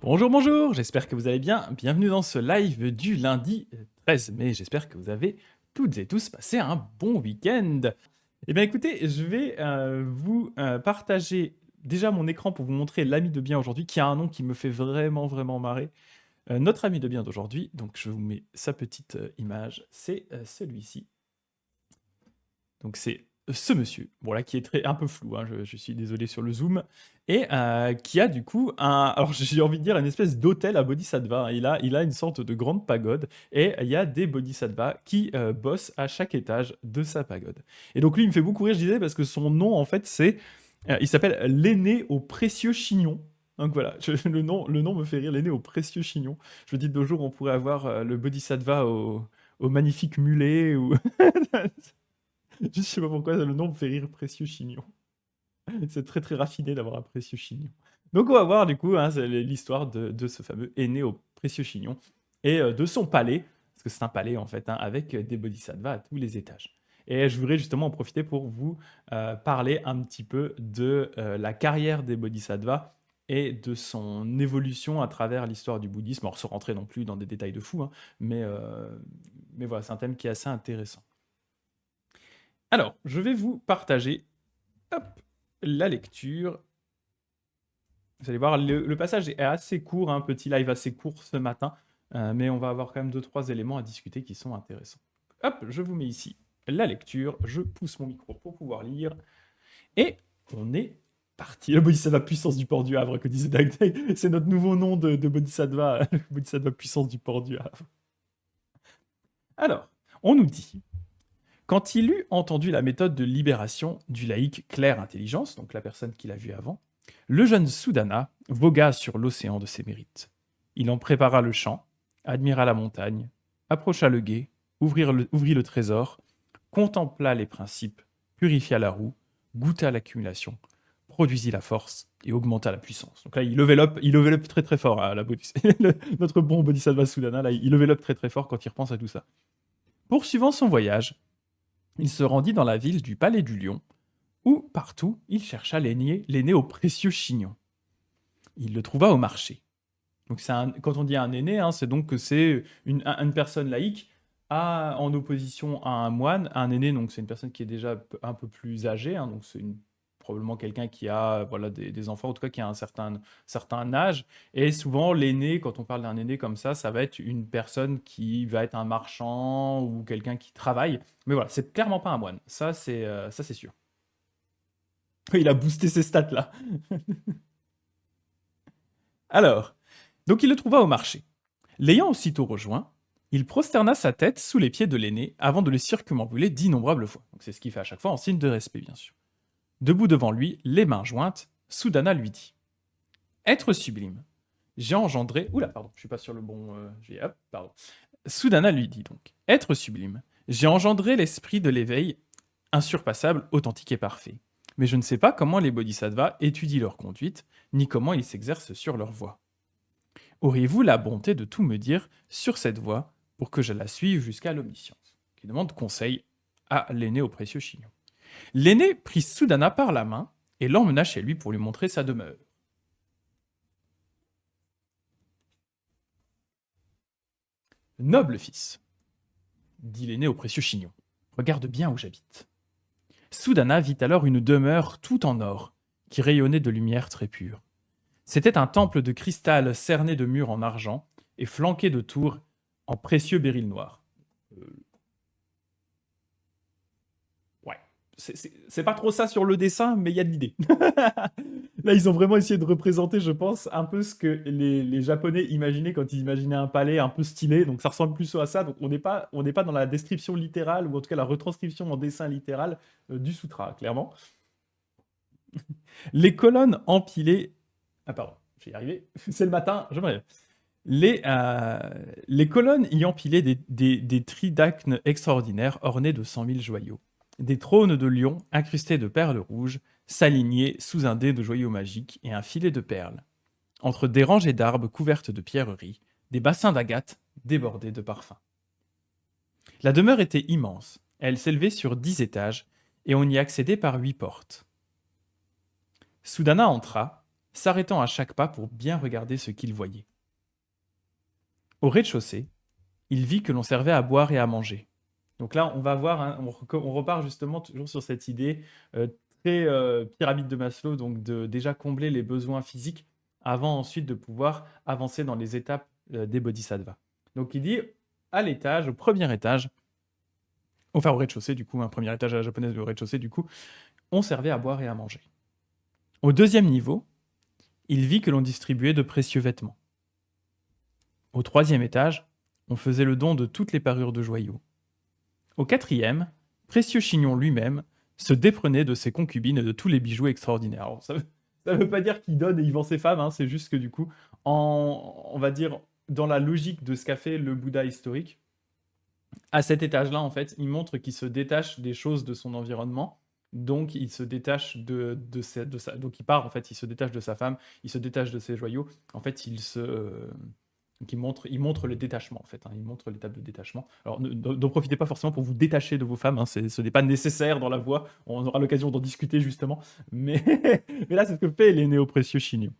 Bonjour, bonjour, j'espère que vous allez bien. Bienvenue dans ce live du lundi 13 mai. J'espère que vous avez toutes et tous passé un bon week-end. Eh bien écoutez, je vais vous partager déjà mon écran pour vous montrer l'ami de bien aujourd'hui, qui a un nom qui me fait vraiment, vraiment marrer. Notre ami de bien d'aujourd'hui, donc je vous mets sa petite image, c'est celui-ci. Donc c'est ce monsieur, bon là qui est un peu flou, hein, je suis désolé sur le zoom, et qui a du coup alors j'ai envie de dire une espèce d'hôtel à Bodhisattva, hein. Il a une sorte de grande pagode, et il y a des Bodhisattvas qui bossent à chaque étage de sa pagode. Et donc lui il me fait beaucoup rire, je disais, parce que son nom en fait il s'appelle l'aîné au précieux chignon. Donc voilà, le nom me fait rire, l'aîné au précieux chignon. Je me dis de nos jours on pourrait avoir le Bodhisattva au magnifique mulet, ou... Je sais pas pourquoi le nom me fait rire précieux chignon. C'est très très raffiné d'avoir un précieux chignon. Donc on va voir du coup, hein, c'est l'histoire de ce fameux aîné au précieux chignon et de son palais, parce que c'est un palais en fait, hein, avec des bodhisattvas à tous les étages. Et je voudrais justement en profiter pour vous parler un petit peu de la carrière des bodhisattvas et de son évolution à travers l'histoire du bouddhisme, alors sans rentrer non plus dans des détails de fou, hein, mais voilà, c'est un thème qui est assez intéressant. Alors, je vais vous partager, hop, la lecture. Vous allez voir, le passage est assez court, un petit live assez court ce matin, mais on va avoir quand même 2-3 éléments à discuter qui sont intéressants. Hop, je vous mets ici la lecture, je pousse mon micro pour pouvoir lire, et on est parti. Le Bodhisattva puissance du port du Havre, que disait Dagday, c'est notre nouveau nom de Bodhisattva, Bodhisattva puissance du port du Havre. Alors, on nous dit: quand il eut entendu la méthode de libération du laïc Claire Intelligence, donc la personne qu'il a vue avant, le jeune Soudana vogua sur l'océan de ses mérites. Il en prépara le champ, admira la montagne, approcha le gué, ouvrit le trésor, contempla les principes, purifia la roue, goûta l'accumulation, produisit la force et augmenta la puissance. Donc là, il level up très très fort, hein, notre bon Bodhisattva Soudana, là, il level up très très fort quand il repense à tout ça. Poursuivant son voyage, il se rendit dans la ville du Palais du Lion, où, partout, il chercha l'aîné au précieux chignon. Il le trouva au marché. Donc quand on dit un aîné, hein, c'est donc que c'est une personne laïque en opposition à un moine. Un aîné, donc c'est une personne qui est déjà un peu plus âgée, hein, donc c'est probablement quelqu'un qui a voilà, des enfants, en tout cas qui a un certain âge. Et souvent, l'aîné, quand on parle d'un aîné comme ça va être une personne qui va être un marchand ou quelqu'un qui travaille. Mais voilà, c'est clairement pas un moine. Ça, c'est sûr. Il a boosté ses stats là. Alors, donc il le trouva au marché. L'ayant aussitôt rejoint, il prosterna sa tête sous les pieds de l'aîné avant de le circumambuler d'innombrables fois. Donc c'est ce qu'il fait à chaque fois en signe de respect, bien sûr. Debout devant lui, les mains jointes, Soudana lui dit: Être sublime, j'ai engendré. Oula, pardon, je suis pas sur le bon. Hop, pardon. Soudana lui dit donc: Être sublime, j'ai engendré l'esprit de l'éveil insurpassable, authentique et parfait. Mais je ne sais pas comment les bodhisattvas étudient leur conduite, ni comment ils s'exercent sur leur voie. Auriez-vous la bonté de tout me dire sur cette voie pour que je la suive jusqu'à l'omniscience? Qui demande conseil à l'aîné au précieux chignon. L'aîné prit Soudana par la main et l'emmena chez lui pour lui montrer sa demeure. Noble fils, dit l'aîné au précieux chignon, regarde bien où j'habite. Soudana vit alors une demeure tout en or, qui rayonnait de lumière très pure. C'était un temple de cristal cerné de murs en argent et flanqué de tours en précieux béryl noir. Euh, ouais, c'est pas trop ça sur le dessin, mais il y a de l'idée. Là, ils ont vraiment essayé de représenter, je pense, un peu ce que les Japonais imaginaient quand ils imaginaient un palais un peu stylé. Donc ça ressemble plus à ça. Donc on n'est pas dans la description littérale, ou en tout cas la retranscription en dessin littéral du sutra, clairement. Les colonnes empilées. Ah, pardon, je vais y arriver. C'est le matin, je me réveille. Les colonnes y empilaient des tridacnes extraordinaires ornés de 100 000 joyaux. Des trônes de lion incrustés de perles rouges s'alignaient sous un dé de joyaux magiques et un filet de perles. Entre des rangées d'arbres couvertes de pierreries, des bassins d'agate débordés de parfums. La demeure était immense. Elle s'élevait sur 10 étages et on y accédait par 8 portes. Soudana entra, s'arrêtant à chaque pas pour bien regarder ce qu'il voyait. Au rez-de-chaussée, il vit que l'on servait à boire et à manger. Donc là, on va voir, hein, on repart justement toujours sur cette idée très pyramide de Maslow, donc de déjà combler les besoins physiques avant ensuite de pouvoir avancer dans les étapes des bodhisattvas. Donc il dit à l'étage, au premier étage, enfin au rez-de-chaussée du coup, un premier étage à la japonaise, le rez-de-chaussée du coup, on servait à boire et à manger. Au deuxième niveau, il vit que l'on distribuait de précieux vêtements. Au troisième étage, on faisait le don de toutes les parures de joyaux. Au quatrième, Précieux Chignon lui-même se déprenait de ses concubines et de tous les bijoux extraordinaires. Alors, ça veut pas dire qu'il donne et il vend ses femmes, hein, c'est juste que du coup, on va dire, dans la logique de ce qu'a fait le Bouddha historique, à cet étage-là, en fait, il montre qu'il se détache des choses de son environnement. Donc, il se détache donc, il part, en fait, il se détache de sa femme, il se détache de ses joyaux. En fait, donc il montre le détachement, en fait. Hein, il montre l'étape de détachement. Alors, n'en profitez pas forcément pour vous détacher de vos femmes. Hein, ce n'est pas nécessaire dans la voie. On aura l'occasion d'en discuter, justement. Mais, mais là, c'est ce que fait les néo-précieux Shinyu.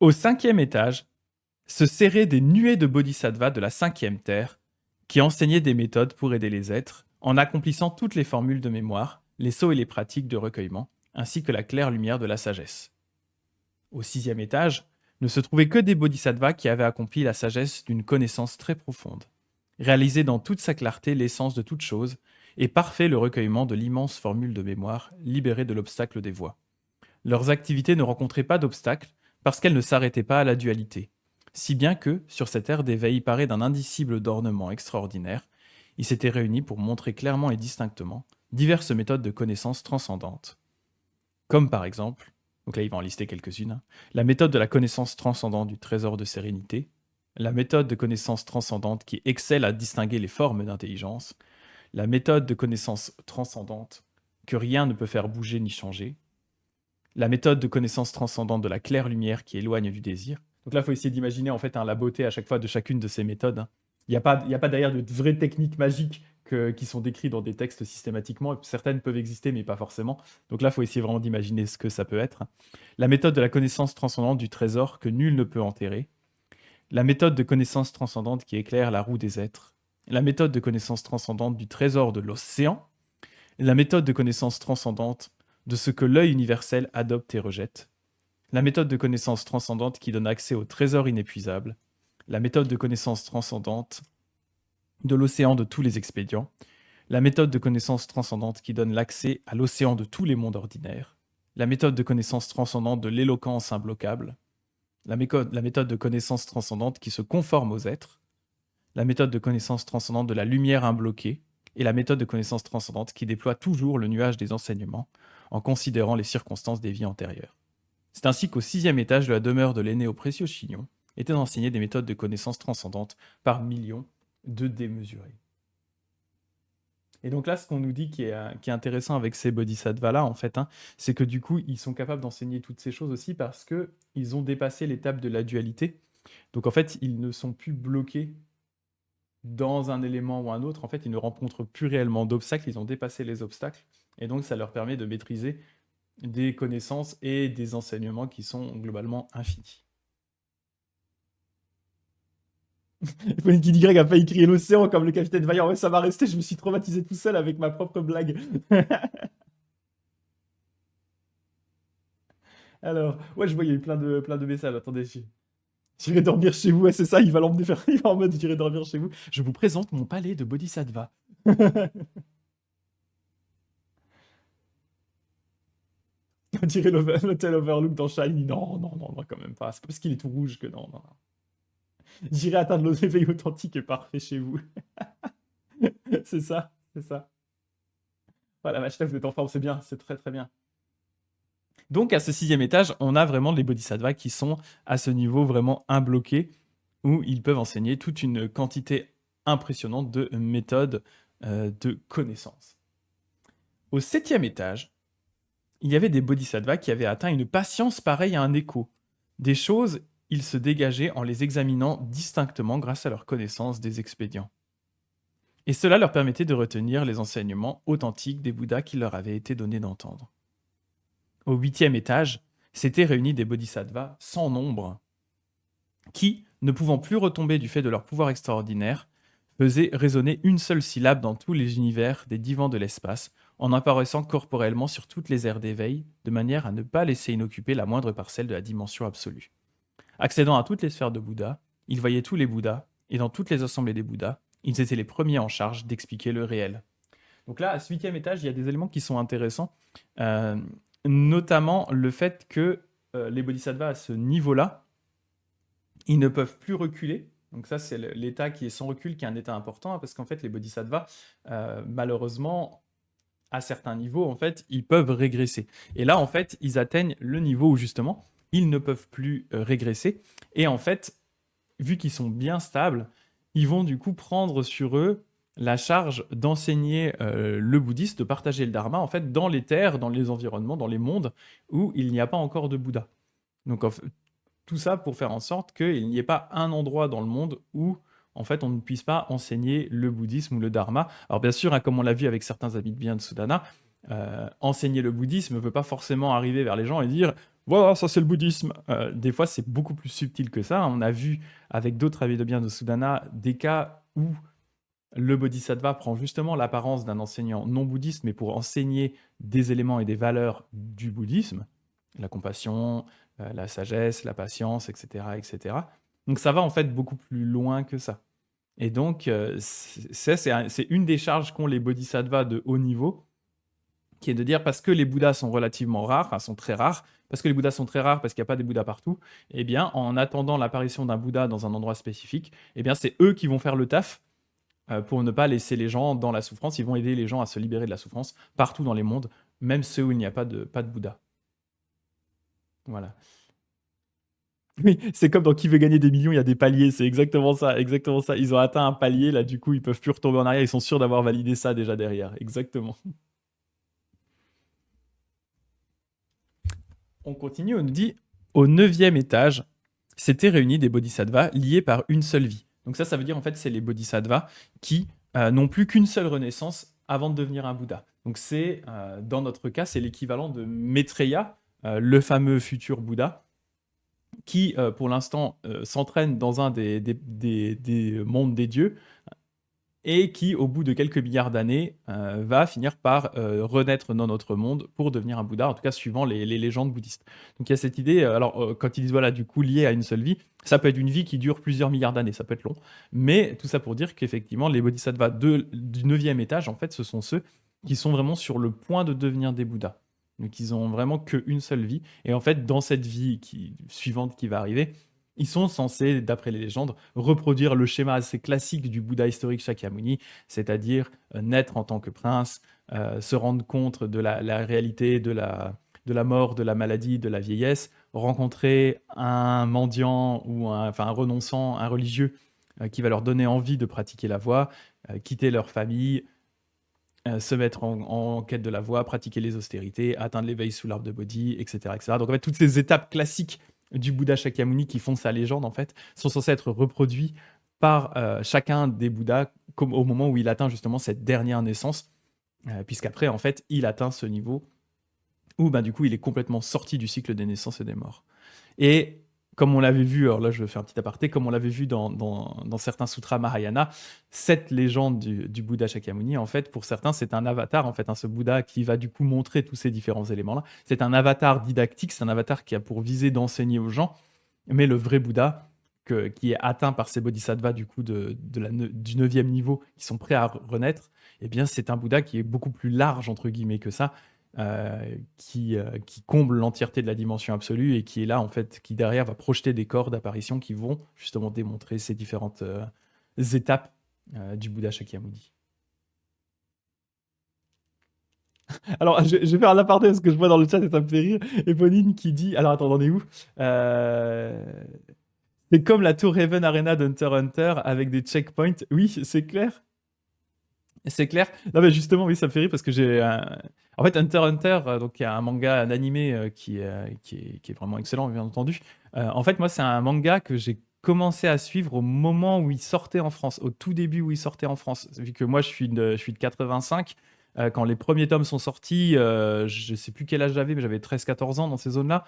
Au cinquième étage, se serraient des nuées de bodhisattvas de la cinquième terre qui enseignaient des méthodes pour aider les êtres en accomplissant toutes les formules de mémoire, les sauts et les pratiques de recueillement, ainsi que la claire lumière de la sagesse. Au sixième étage, ne se trouvaient que des bodhisattvas qui avaient accompli la sagesse d'une connaissance très profonde, réalisé dans toute sa clarté l'essence de toute chose, et parfait le recueillement de l'immense formule de mémoire libérée de l'obstacle des voies. Leurs activités ne rencontraient pas d'obstacle parce qu'elles ne s'arrêtaient pas à la dualité, si bien que, sur cette ère d'éveil parée d'un indicible d'ornement extraordinaire, ils s'étaient réunis pour montrer clairement et distinctement diverses méthodes de connaissance transcendantes. Comme par exemple, donc là il va en lister quelques-unes, hein, la méthode de la connaissance transcendante du trésor de sérénité, la méthode de connaissance transcendante qui excelle à distinguer les formes d'intelligence, la méthode de connaissance transcendante que rien ne peut faire bouger ni changer, la méthode de connaissance transcendante de la claire lumière qui éloigne du désir. Donc là, il faut essayer d'imaginer en fait la beauté à chaque fois de chacune de ces méthodes. Hein. Il n'y a pas derrière de vraies techniques magiques qui sont décrites dans des textes systématiquement. Certaines peuvent exister, mais pas forcément. Donc là, il faut essayer vraiment d'imaginer ce que ça peut être. La méthode de la connaissance transcendante du trésor que nul ne peut enterrer. La méthode de connaissance transcendante qui éclaire la roue des êtres. La méthode de connaissance transcendante du trésor de l'océan. La méthode de connaissance transcendante de ce que l'œil universel adopte et rejette. La méthode de connaissance transcendante qui donne accès au trésor inépuisable. La méthode de connaissance transcendante de l'océan de tous les expédients. La méthode de connaissance transcendante qui donne l'accès à l'océan de tous les mondes ordinaires. La méthode de connaissance transcendante de l'éloquence imbloquable. La méthode de connaissance transcendante qui se conforme aux êtres. La méthode de connaissance transcendante de la lumière imbloquée. Et la méthode de connaissance transcendante qui déploie toujours le nuage des enseignements en considérant les circonstances des vies antérieures. C'est ainsi qu'au sixième étage de la demeure de l'aîné au précieux Chignon étaient enseignées des méthodes de connaissance transcendantes par millions de démesurés. Et donc là, ce qu'on nous dit qui est intéressant avec ces bodhisattvas-là, en fait, hein, c'est que du coup, ils sont capables d'enseigner toutes ces choses aussi parce qu'ils ont dépassé l'étape de la dualité. Donc en fait, ils ne sont plus bloqués dans un élément ou un autre. En fait, ils ne rencontrent plus réellement d'obstacles, ils ont dépassé les obstacles. Et donc, ça leur permet de maîtriser des connaissances et des enseignements qui sont globalement infinis. Kid Y a failli crier l'océan comme le capitaine Vaillant. Ouais, ça m'a resté, je me suis traumatisé tout seul avec ma propre blague. Alors, ouais, je vois, il y a eu plein de messages. Attendez, j'irai dormir chez vous. Ouais, c'est ça, il va l'emmener faire. Il va en mode j'irai dormir chez vous. Je vous présente mon palais de Bodhisattva. On dirait l'hôtel Overlook dans Shiny. Non, non, non, non, quand même pas. C'est pas parce qu'il est tout rouge que non, non. J'irai atteindre l'éveil authentique et parfait chez vous. C'est ça, c'est ça. Voilà, ma chef, vous êtes en forme, c'est bien, c'est très très bien. Donc à ce sixième étage, on a vraiment les bodhisattvas qui sont à ce niveau vraiment imbloqué, où ils peuvent enseigner toute une quantité impressionnante de méthodes de connaissances. Au septième étage, il y avait des bodhisattvas qui avaient atteint une patience pareille à un écho. Des choses, ils se dégageaient en les examinant distinctement grâce à leur connaissance des expédients. Et cela leur permettait de retenir les enseignements authentiques des Bouddhas qui leur avaient été donnés d'entendre. au 8e étage, s'étaient réunis des bodhisattvas sans nombre qui, ne pouvant plus retomber du fait de leur pouvoir extraordinaire, faisaient résonner une seule syllabe dans tous les univers des divans de l'espace, en apparaissant corporellement sur toutes les aires d'éveil, de manière à ne pas laisser inoccuper la moindre parcelle de la dimension absolue. Accédant à toutes les sphères de Bouddha, ils voyaient tous les Bouddhas, et dans toutes les assemblées des Bouddhas, ils étaient les premiers en charge d'expliquer le réel. Donc là, à ce 8e étage, il y a des éléments qui sont intéressants, euh, notamment le fait que les bodhisattvas à ce niveau-là, ils ne peuvent plus reculer. Donc ça, c'est l'état qui est sans recul, qui est un état important, hein, parce qu'en fait, les bodhisattvas, malheureusement, à certains niveaux, en fait, ils peuvent régresser. Et là, en fait, ils atteignent le niveau où, justement, ils ne peuvent plus régresser. Et en fait, vu qu'ils sont bien stables, ils vont du coup prendre sur eux la charge d'enseigner le bouddhisme, de partager le dharma, en fait, dans les terres, dans les environnements, dans les mondes où il n'y a pas encore de Bouddha. Donc, en fait, tout ça pour faire en sorte qu'il n'y ait pas un endroit dans le monde où en fait on ne puisse pas enseigner le bouddhisme ou le dharma. Alors bien sûr, hein, comme on l'a vu avec certains habits de bien de Sudana, enseigner le bouddhisme ne veut pas forcément arriver vers les gens et dire voilà, ça c'est le bouddhisme. Des fois, c'est beaucoup plus subtil que ça. On a vu avec d'autres habits de bien de Sudana des cas où le bodhisattva prend justement l'apparence d'un enseignant non bouddhiste, mais pour enseigner des éléments et des valeurs du bouddhisme, la compassion, la sagesse, la patience, etc., etc. Donc ça va en fait beaucoup plus loin que ça. Et donc, c'est une des charges qu'ont les bodhisattvas de haut niveau, qui est de dire parce que les Bouddhas sont relativement rares, enfin sont très rares, parce que les Bouddhas sont très rares, parce qu'il n'y a pas des Bouddhas partout, eh bien, en attendant l'apparition d'un Bouddha dans un endroit spécifique, eh bien, c'est eux qui vont faire le taf pour ne pas laisser les gens dans la souffrance. Ils vont aider les gens à se libérer de la souffrance partout dans les mondes, même ceux où il n'y a pas de Bouddha. Voilà. Oui, c'est comme dans Qui veut gagner des millions, il y a des paliers, c'est exactement ça, exactement ça. Ils ont atteint un palier, là, du coup, ils peuvent plus retomber en arrière, ils sont sûrs d'avoir validé ça déjà derrière. Exactement. On continue, on nous dit, au 9e étage, s'étaient réunis des bodhisattvas liés par une seule vie. Donc ça veut dire, en fait, c'est les bodhisattvas qui n'ont plus qu'une seule renaissance avant de devenir un Bouddha. Donc c'est, dans notre cas, c'est l'équivalent de Maitreya, le fameux futur Bouddha, qui, pour l'instant, s'entraîne dans un des mondes des dieux, et qui, au bout de quelques milliards d'années, va finir par renaître dans notre monde pour devenir un Bouddha, en tout cas suivant les légendes bouddhistes. Donc il y a cette idée, alors quand ils disent, voilà, du coup, lié à une seule vie, ça peut être une vie qui dure plusieurs milliards d'années, ça peut être long, mais tout ça pour dire qu'effectivement, les bodhisattvas du 9e étage, en fait, ce sont ceux qui sont vraiment sur le point de devenir des Bouddhas. Donc ils ont vraiment qu'une seule vie, et en fait, dans cette vie suivante qui va arriver, ils sont censés, d'après les légendes, reproduire le schéma assez classique du Bouddha historique Shakyamuni, c'est-à-dire naître en tant que prince, se rendre compte de la réalité de la mort, de la maladie, de la vieillesse, rencontrer un mendiant ou enfin, un renonçant, un religieux qui va leur donner envie de pratiquer la voie, quitter leur famille, se mettre en quête de la voie, pratiquer les austérités, atteindre l'éveil sous l'arbre de Bodhi, etc., etc. Donc en fait, toutes ces étapes classiques du Bouddha Shakyamuni qui font sa légende, en fait, sont censées être reproduites par chacun des Bouddhas comme au moment où il atteint justement cette dernière naissance, puisqu'après, en fait, il atteint ce niveau où, ben, du coup, il est complètement sorti du cycle des naissances et des morts. Et comme on l'avait vu, alors là je fais un petit aparté, comme on l'avait vu dans certains sutras Mahayana, cette légende du Bouddha Shakyamuni, en fait, pour certains, c'est un avatar, en fait, hein, ce Bouddha qui va du coup montrer tous ces différents éléments-là. C'est un avatar didactique, c'est un avatar qui a pour visée d'enseigner aux gens, mais le vrai Bouddha, qui est atteint par ces bodhisattvas du coup du 9e niveau, qui sont prêts à renaître, eh bien c'est un Bouddha qui est beaucoup plus large, entre guillemets, que ça, qui comble l'entièreté de la dimension absolue et qui est là, en fait, qui derrière va projeter des corps d'apparition qui vont justement démontrer ces différentes étapes du Bouddha Shakyamuni. Alors, je vais faire un aparté parce que je vois dans le chat et ça me fait rire. Eponine qui dit, alors attends, on en est où? C'est comme la Tour Raven Arena d'Hunter x Hunter avec des checkpoints. Oui, c'est clair. C'est clair. Non, mais justement, oui, ça me fait rire parce que En fait, Hunter x Hunter, donc il y a un manga, un animé qui est vraiment excellent, bien entendu. En fait, moi, c'est un manga que j'ai commencé à suivre au moment où il sortait en France, au tout début où il sortait en France. Vu que moi, je suis de 85, quand les premiers tomes sont sortis, je sais plus quel âge j'avais, mais j'avais 13-14 ans dans ces zones-là.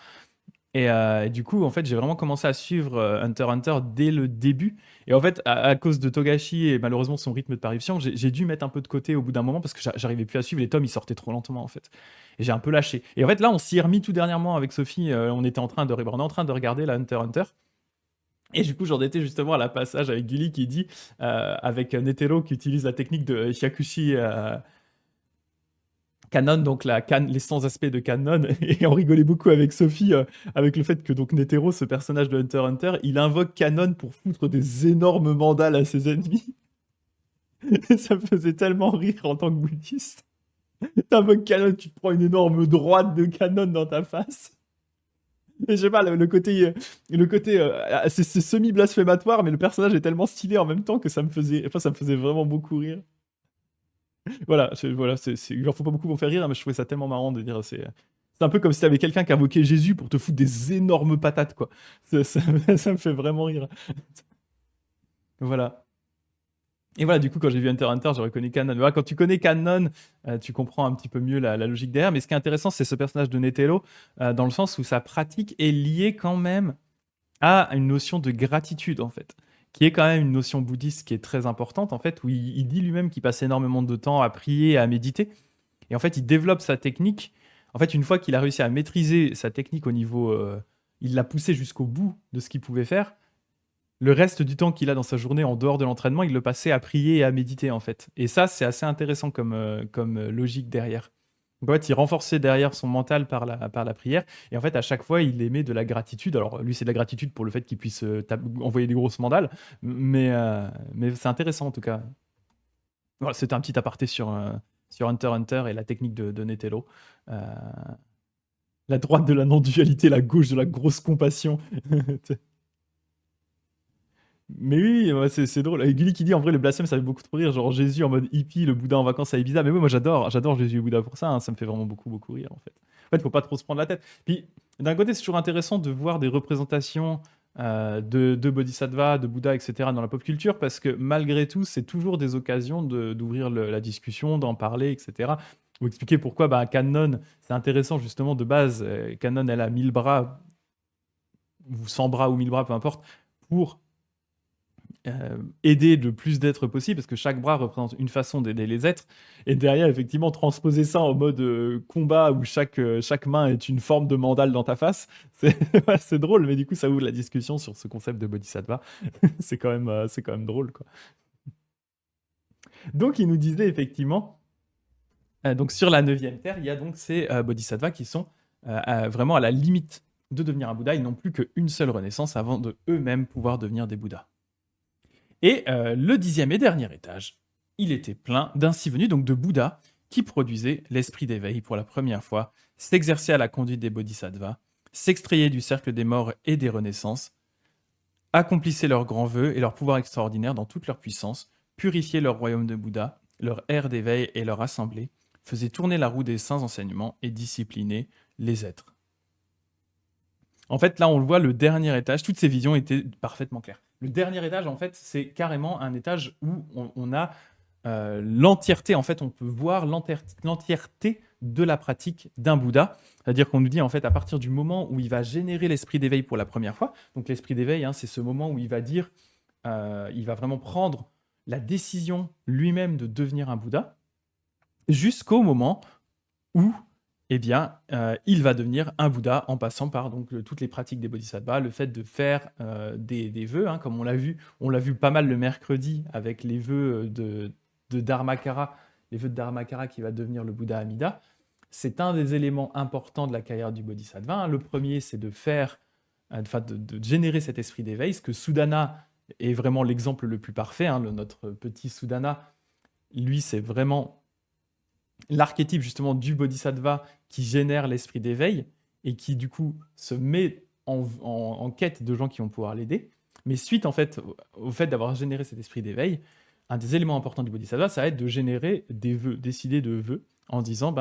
Et du coup, en fait, j'ai vraiment commencé à suivre Hunter x Hunter dès le début. Et en fait, à cause de Togashi et malheureusement son rythme de parution, j'ai dû mettre un peu de côté au bout d'un moment parce que j'arrivais plus à suivre. Les tomes, ils sortaient trop lentement, en fait. Et j'ai un peu lâché. Et en fait, là, on s'y est remis tout dernièrement avec Sophie. On était on est en train de regarder la Hunter x Hunter. Et du coup, j'en étais justement à la passage avec Gulli qui dit, avec Netero qui utilise la technique de Hyakushi Canon, donc les 100 aspects de Canon, et on rigolait beaucoup avec Sophie, avec le fait que donc Netero, ce personnage de Hunter x Hunter, il invoque Canon pour foutre des énormes mandales à ses ennemis. Et ça me faisait tellement rire en tant que bouddhiste. T'invoques Canon, tu te prends une énorme droite de Canon dans ta face. Et je sais pas, c'est semi-blasphématoire, mais le personnage est tellement stylé en même temps que ça me faisait vraiment beaucoup rire. Voilà, il leur faut pas beaucoup pour faire rire, hein, mais je trouvais ça tellement marrant de dire. C'est un peu comme si t'avais quelqu'un qui invoquait Jésus pour te foutre des énormes patates, quoi. Ça me fait vraiment rire. Voilà. Et voilà, du coup, quand j'ai vu Hunter x Hunter, j'ai reconnu Canon. Mais voilà, quand tu connais Canon, tu comprends un petit peu mieux la logique derrière. Mais ce qui est intéressant, c'est ce personnage de Netero, dans le sens où sa pratique est liée quand même à une notion de gratitude, en fait, qui est quand même une notion bouddhiste qui est très importante, en fait, où il dit lui-même qu'il passe énormément de temps à prier, à méditer. Et en fait, il développe sa technique. En fait, une fois qu'il a réussi à maîtriser sa technique au niveau, il l'a poussé jusqu'au bout de ce qu'il pouvait faire. Le reste du temps qu'il a dans sa journée en dehors de l'entraînement, il le passait à prier et à méditer, en fait. Et ça, c'est assez intéressant comme logique derrière. Donc, en fait, il renforçait derrière son mental par la prière. Et en fait, à chaque fois, il émet de la gratitude. Alors, lui, c'est de la gratitude pour le fait qu'il puisse envoyer des grosses mandales. Mais c'est intéressant, en tout cas. Voilà, c'était un petit aparté sur Hunter x Hunter et la technique de Netero. Euh, la droite de la non-dualité, la gauche de la grosse compassion. Mais oui, ouais, c'est drôle. Et Gulli qui dit en vrai le blasphème ça fait beaucoup trop rire, genre Jésus en mode hippie, le Bouddha en vacances à Ibiza. Mais oui, moi j'adore Jésus et Bouddha pour ça, hein, ça me fait vraiment beaucoup rire en fait. En fait, faut pas trop se prendre la tête. Puis d'un côté, c'est toujours intéressant de voir des représentations de Bodhisattva, de Bouddha, etc. dans la pop culture parce que malgré tout, c'est toujours des occasions d'ouvrir la discussion, d'en parler, etc. Ou expliquer pourquoi bah, Canon, c'est intéressant justement de base. Canon, elle a 1000 bras, ou 100 bras ou 1000 bras, peu importe, pour aider le plus d'êtres possible, parce que chaque bras représente une façon d'aider les êtres, et derrière, effectivement, transposer ça en mode combat où chaque main est une forme de mandale dans ta face, c'est ouais, c'est drôle, mais du coup, ça ouvre la discussion sur ce concept de bodhisattva. C'est quand même drôle, quoi. Donc, il nous disait effectivement, donc sur la 9e terre, il y a donc ces bodhisattvas qui sont vraiment à la limite de devenir un Bouddha. Ils n'ont plus qu'une seule renaissance avant de eux-mêmes pouvoir devenir des Bouddhas. Et le 10e et dernier étage, il était plein d'ainsi venus, donc de Bouddhas, qui produisaient l'esprit d'éveil pour la première fois, s'exerçaient à la conduite des bodhisattvas, s'extrayaient du cercle des morts et des renaissances, accomplissaient leurs grands vœux et leurs pouvoirs extraordinaires dans toute leur puissance, purifiaient leur royaume de Bouddha, leur ère d'éveil et leur assemblée, faisaient tourner la roue des saints enseignements et disciplinaient les êtres. En fait, là, on le voit, le dernier étage, toutes ces visions étaient parfaitement claires. Le dernier étage, en fait, c'est carrément un étage où on a l'entièreté, en fait, on peut voir l'entièreté de la pratique d'un Bouddha. C'est-à-dire qu'on nous dit, en fait, à partir du moment où il va générer l'esprit d'éveil pour la première fois, donc l'esprit d'éveil, hein, c'est ce moment où il va dire, il va vraiment prendre la décision lui-même de devenir un Bouddha, jusqu'au moment où eh bien, il va devenir un Bouddha en passant par donc, toutes les pratiques des bodhisattvas, le fait de faire des vœux, hein, comme on l'a vu pas mal le mercredi avec les vœux de Dharmakara, les vœux de Dharmakara qui va devenir le Bouddha Amida. C'est un des éléments importants de la carrière du bodhisattva, hein. Le premier, c'est de faire, de générer cet esprit d'éveil, ce que Sudana est vraiment l'exemple le plus parfait, hein, notre petit Sudana, lui, c'est vraiment l'archétype justement du bodhisattva qui génère l'esprit d'éveil et qui du coup se met en quête de gens qui vont pouvoir l'aider. Mais suite en fait au fait d'avoir généré cet esprit d'éveil, un des éléments importants du bodhisattva, ça va être de générer des vœux, décider de vœux en disant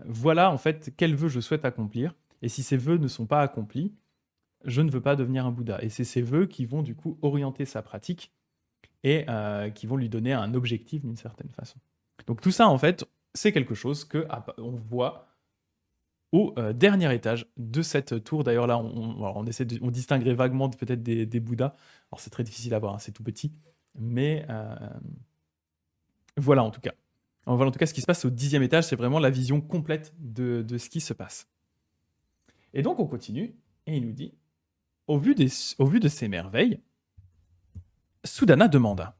voilà en fait quels vœux je souhaite accomplir et si ces vœux ne sont pas accomplis, je ne veux pas devenir un Bouddha. Et c'est ces vœux qui vont du coup orienter sa pratique et qui vont lui donner un objectif d'une certaine façon. Donc tout ça, en fait, c'est quelque chose que on voit au dernier étage de cette tour. D'ailleurs, là, on distinguerait vaguement peut-être des Bouddhas. Alors, c'est très difficile à voir, hein, c'est tout petit. Mais voilà, en tout cas. Voilà, en tout cas, ce qui se passe au 10e étage, c'est vraiment la vision complète de ce qui se passe. Et donc, on continue, et il nous dit, au vu de ces merveilles, Sudana demanda,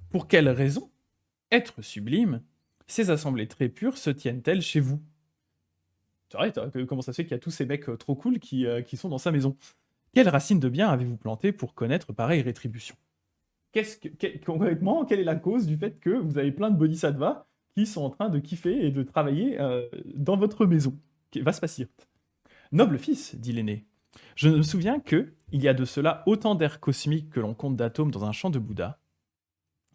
pour quelle raison, être sublime, ces assemblées très pures se tiennent-elles chez vous? C'est vrai, comment ça se fait qu'il y a tous ces mecs trop cool qui sont dans sa maison? Quelle racine de bien avez-vous planté pour connaître pareille rétribution? Concrètement, quelle est la cause du fait que vous avez plein de bodhisattvas qui sont en train de kiffer et de travailler dans votre maison? Va se passer. Noble fils, dit l'aîné, je me souviens que, il y a de cela autant d'airs cosmiques que l'on compte d'atomes dans un champ de Bouddha,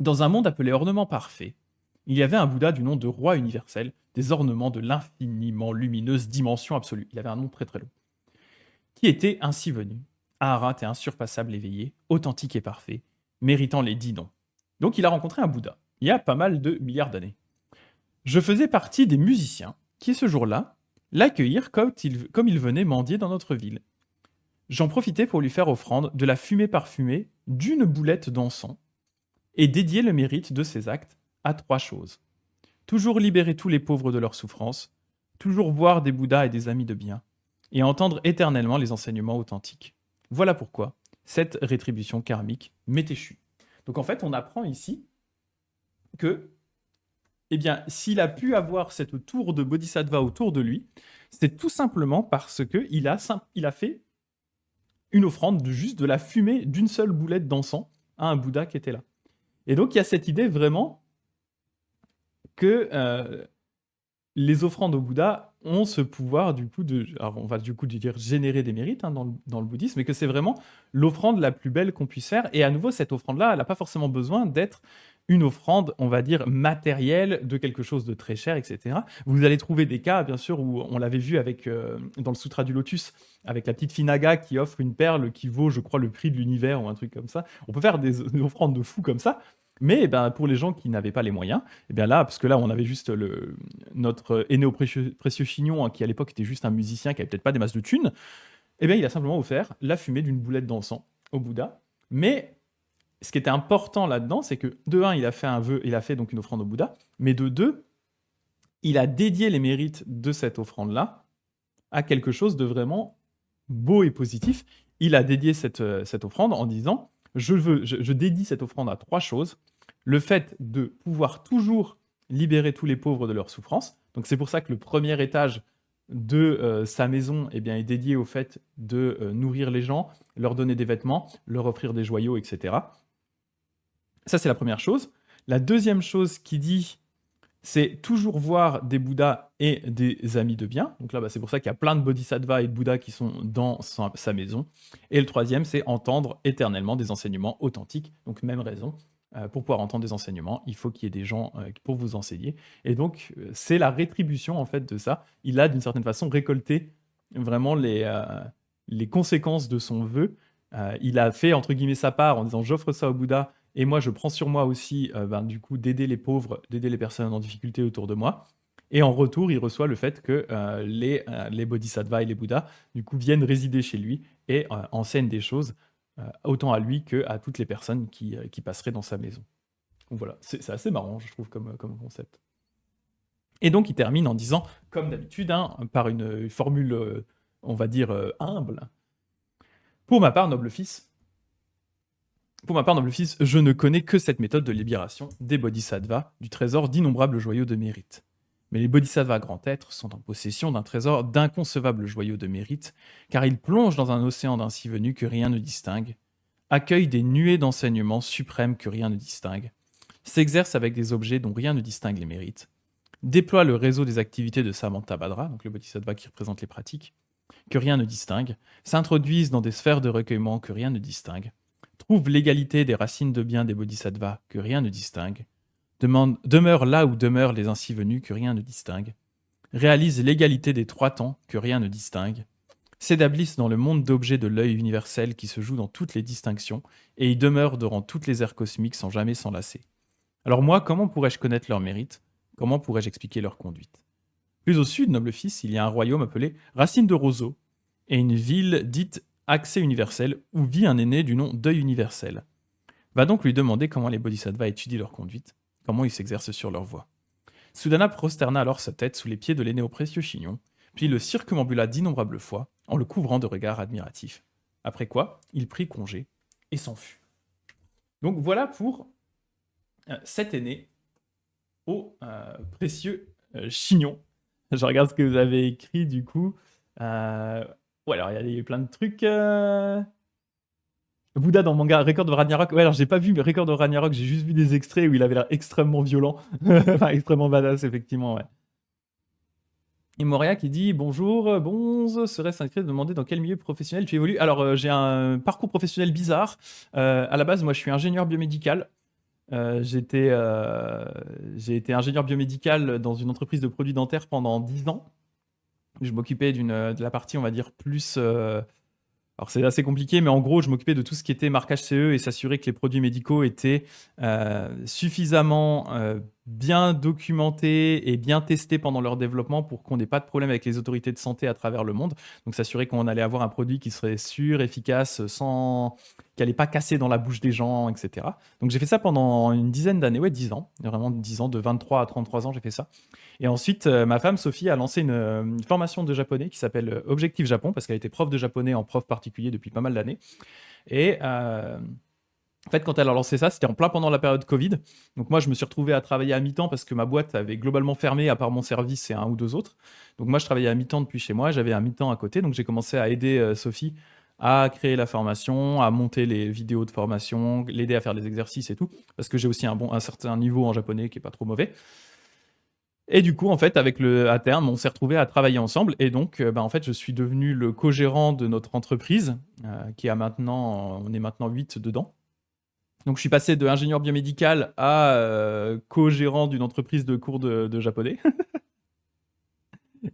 dans un monde appelé ornement parfait, il y avait un Bouddha du nom de roi universel, des ornements de l'infiniment lumineuse dimension absolue. Il avait un nom très très long. Qui était ainsi venu, Aharat et insurpassable éveillé, authentique et parfait, méritant les 10 noms. Donc il a rencontré un Bouddha, il y a pas mal de milliards d'années. Je faisais partie des musiciens qui, ce jour-là, l'accueillirent comme il venait mendier dans notre ville. J'en profitais pour lui faire offrande de la fumée parfumée d'une boulette d'encens et dédier le mérite de ses actes à 3 choses. Toujours libérer tous les pauvres de leurs souffrances, toujours voir des Bouddhas et des amis de bien, et entendre éternellement les enseignements authentiques. Voilà pourquoi cette rétribution karmique m'est échue. Donc en fait, on apprend ici que, eh bien, s'il a pu avoir cette tour de Bodhisattva autour de lui, c'est tout simplement parce qu'il a fait une offrande de juste de la fumée d'une seule boulette d'encens à un Bouddha qui était là. Et donc il y a cette idée vraiment que les offrandes au Bouddha ont ce pouvoir du coup alors on va du coup dire générer des mérites dans le bouddhisme, mais que c'est vraiment l'offrande la plus belle qu'on puisse faire. Et à nouveau, cette offrande-là, elle n'a pas forcément besoin d'être une offrande, on va dire, matérielle de quelque chose de très cher, etc. Vous allez trouver des cas, bien sûr, où on l'avait vu avec dans le Sutra du Lotus, avec la petite fille Naga qui offre une perle qui vaut, je crois, le prix de l'univers ou un truc comme ça. On peut faire des offrandes de fous comme ça. Mais ben, pour les gens qui n'avaient pas les moyens, et bien là, parce que là, on avait juste notre Ennéo Précieux Chignon, hein, qui à l'époque était juste un musicien qui avait peut-être pas des masses de thunes, et bien il a simplement offert la fumée d'une boulette d'encens au Bouddha. Mais ce qui était important là-dedans, c'est que de un, il a fait un vœu, il a fait donc une offrande au Bouddha, mais de deux, il a dédié les mérites de cette offrande-là à quelque chose de vraiment beau et positif. Il a dédié cette offrande en disant je dédie cette offrande à 3 choses. Le fait de pouvoir toujours libérer tous les pauvres de leurs souffrances. Donc c'est pour ça que le premier étage de sa maison eh bien, est dédié au fait de nourrir les gens, leur donner des vêtements, leur offrir des joyaux, etc. Ça, c'est la première chose. La deuxième chose qu'il dit, c'est toujours voir des Bouddhas et des amis de bien. Donc là, bah, c'est pour ça qu'il y a plein de bodhisattvas et de Bouddhas qui sont dans sa maison. Et le troisième, c'est entendre éternellement des enseignements authentiques. Donc même raison, pour pouvoir entendre des enseignements, il faut qu'il y ait des gens pour vous enseigner. Et donc, c'est la rétribution en fait de ça. Il a d'une certaine façon récolté vraiment les conséquences de son vœu. Il a fait entre guillemets sa part en disant j'offre ça au Bouddha et moi je prends sur moi aussi du coup d'aider les pauvres, d'aider les personnes en difficulté autour de moi. Et en retour, il reçoit le fait que les bodhisattvas et les Bouddhas du coup viennent résider chez lui et enseignent des choses autant à lui qu'à toutes les personnes qui passeraient dans sa maison. Donc voilà, c'est assez marrant, je trouve, comme concept. Et donc, il termine en disant, comme d'habitude, hein, par une formule, on va dire, humble. Pour ma part, noble fils, je ne connais que cette méthode de libération des bodhisattvas, du trésor d'innombrables joyaux de mérite. Mais les bodhisattvas grands êtres sont en possession d'un trésor d'inconcevables joyaux de mérite, car ils plongent dans un océan d'ainsi venu que rien ne distingue, accueillent des nuées d'enseignements suprêmes que rien ne distingue, s'exercent avec des objets dont rien ne distingue les mérites, déploient le réseau des activités de Samantabhadra, donc le bodhisattva qui représente les pratiques, que rien ne distingue, s'introduisent dans des sphères de recueillement que rien ne distingue, trouvent l'égalité des racines de bien des bodhisattvas que rien ne distingue, demeurent là où demeurent les ainsi venus que rien ne distingue, réalisent l'égalité des 3 temps que rien ne distingue, s'établissent dans le monde d'objets de l'œil universel qui se joue dans toutes les distinctions, et y demeurent durant toutes les ères cosmiques sans jamais s'enlacer. Alors moi, comment pourrais-je connaître leur mérite? Comment pourrais-je expliquer leur conduite? Plus au sud, noble fils, il y a un royaume appelé Racine de Roseau, et une ville dite Accès universel, où vit un aîné du nom d'Œil universel. Va donc lui demander comment les bodhisattvas étudient leur conduite, comment ils s'exercent sur leur voie. Sudana prosterna alors sa tête sous les pieds de l'aîné au précieux chignon, puis le circumambula d'innombrables fois, en le couvrant de regards admiratifs. Après quoi, il prit congé et s'en fut. Donc voilà pour cet aîné au précieux chignon. Je regarde ce que vous avez écrit du coup. Ouais, alors il y a plein de trucs. Bouddha dans manga Record of Ragnarok. Ouais, alors j'ai pas vu Record of Ragnarok, j'ai juste vu des extraits où il avait l'air extrêmement violent. Enfin, extrêmement badass, effectivement, ouais. Et Moria qui dit bonjour, Bonze, serait-ce indiscret de demander dans quel milieu professionnel tu évolues? Alors, j'ai un parcours professionnel bizarre. À la base, moi, je suis ingénieur biomédical. J'ai été ingénieur biomédical dans une entreprise de produits dentaires pendant 10 ans. Je m'occupais de la partie, on va dire, plus. Alors, c'est assez compliqué, mais en gros, je m'occupais de tout ce qui était marquage CE et s'assurer que les produits médicaux étaient suffisamment bien documentés et bien testés pendant leur développement pour qu'on n'ait pas de problème avec les autorités de santé à travers le monde. Donc, s'assurer qu'on allait avoir un produit qui serait sûr, efficace, sans qui allait pas casser dans la bouche des gens, etc. Donc, j'ai fait ça pendant une dizaine d'années, ouais, 10 ans, vraiment 10 ans, de 23 à 33 ans, j'ai fait ça. Et ensuite, ma femme Sophie a lancé une formation de japonais qui s'appelle Objectif Japon, parce qu'elle était prof de japonais en prof particulier depuis pas mal d'années. Et en fait, quand elle a lancé ça, c'était en plein pendant la période Covid. Donc moi, je me suis retrouvé à travailler à mi-temps parce que ma boîte avait globalement fermé, à part mon service et un ou deux autres. Donc moi, je travaillais à mi-temps depuis chez moi, j'avais un mi-temps à côté. Donc j'ai commencé à aider Sophie à créer la formation, à monter les vidéos de formation, l'aider à faire des exercices et tout, parce que j'ai aussi un certain niveau en japonais qui est pas trop mauvais. Et du coup, en fait, à terme, on s'est retrouvés à travailler ensemble. Et donc, en fait, je suis devenu le co-gérant de notre entreprise, qui a maintenant, on est maintenant 8 dedans. Donc, je suis passé de ingénieur biomédical à co-gérant d'une entreprise de cours de japonais.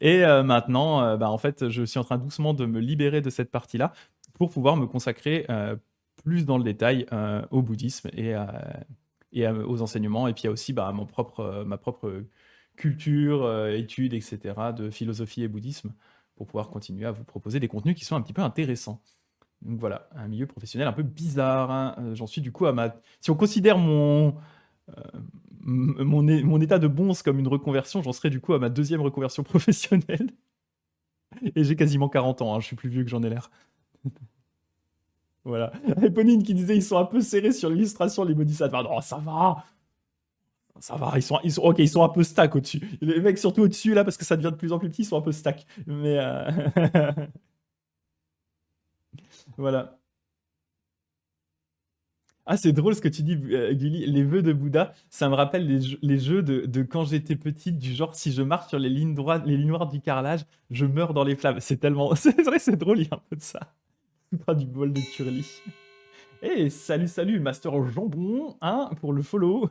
Et maintenant, en fait, je suis en train doucement de me libérer de cette partie-là pour pouvoir me consacrer plus dans le détail au bouddhisme aux enseignements. Et puis, il y a aussi ma propre culture, études, etc., de philosophie et bouddhisme, pour pouvoir continuer à vous proposer des contenus qui sont un petit peu intéressants. Donc voilà, un milieu professionnel un peu bizarre, hein. J'en suis du coup à ma... Si on considère mon état de bonze comme une reconversion, j'en serais du coup à ma deuxième reconversion professionnelle. Et j'ai quasiment 40 ans, hein, je suis plus vieux que j'en ai l'air. Voilà. Et Ponine qui disait ils sont un peu serrés sur l'illustration, les bodhisattvas. Non, ça va! Ça va, ok, ils sont un peu stack au-dessus. Les mecs, surtout au-dessus, là, parce que ça devient de plus en plus petit, ils sont un peu stack. Mais voilà. Ah, c'est drôle ce que tu dis, Gulli. Les vœux de Bouddha, ça me rappelle les jeux de quand j'étais petite, du genre, si je marche sur les lignes droites, les lignes noires du carrelage, je meurs dans les flammes. C'est tellement. C'est vrai, c'est drôle, il y a un peu de ça. Pas du bol de Curly. Eh, salut, salut, Master Jambon, hein, pour le follow.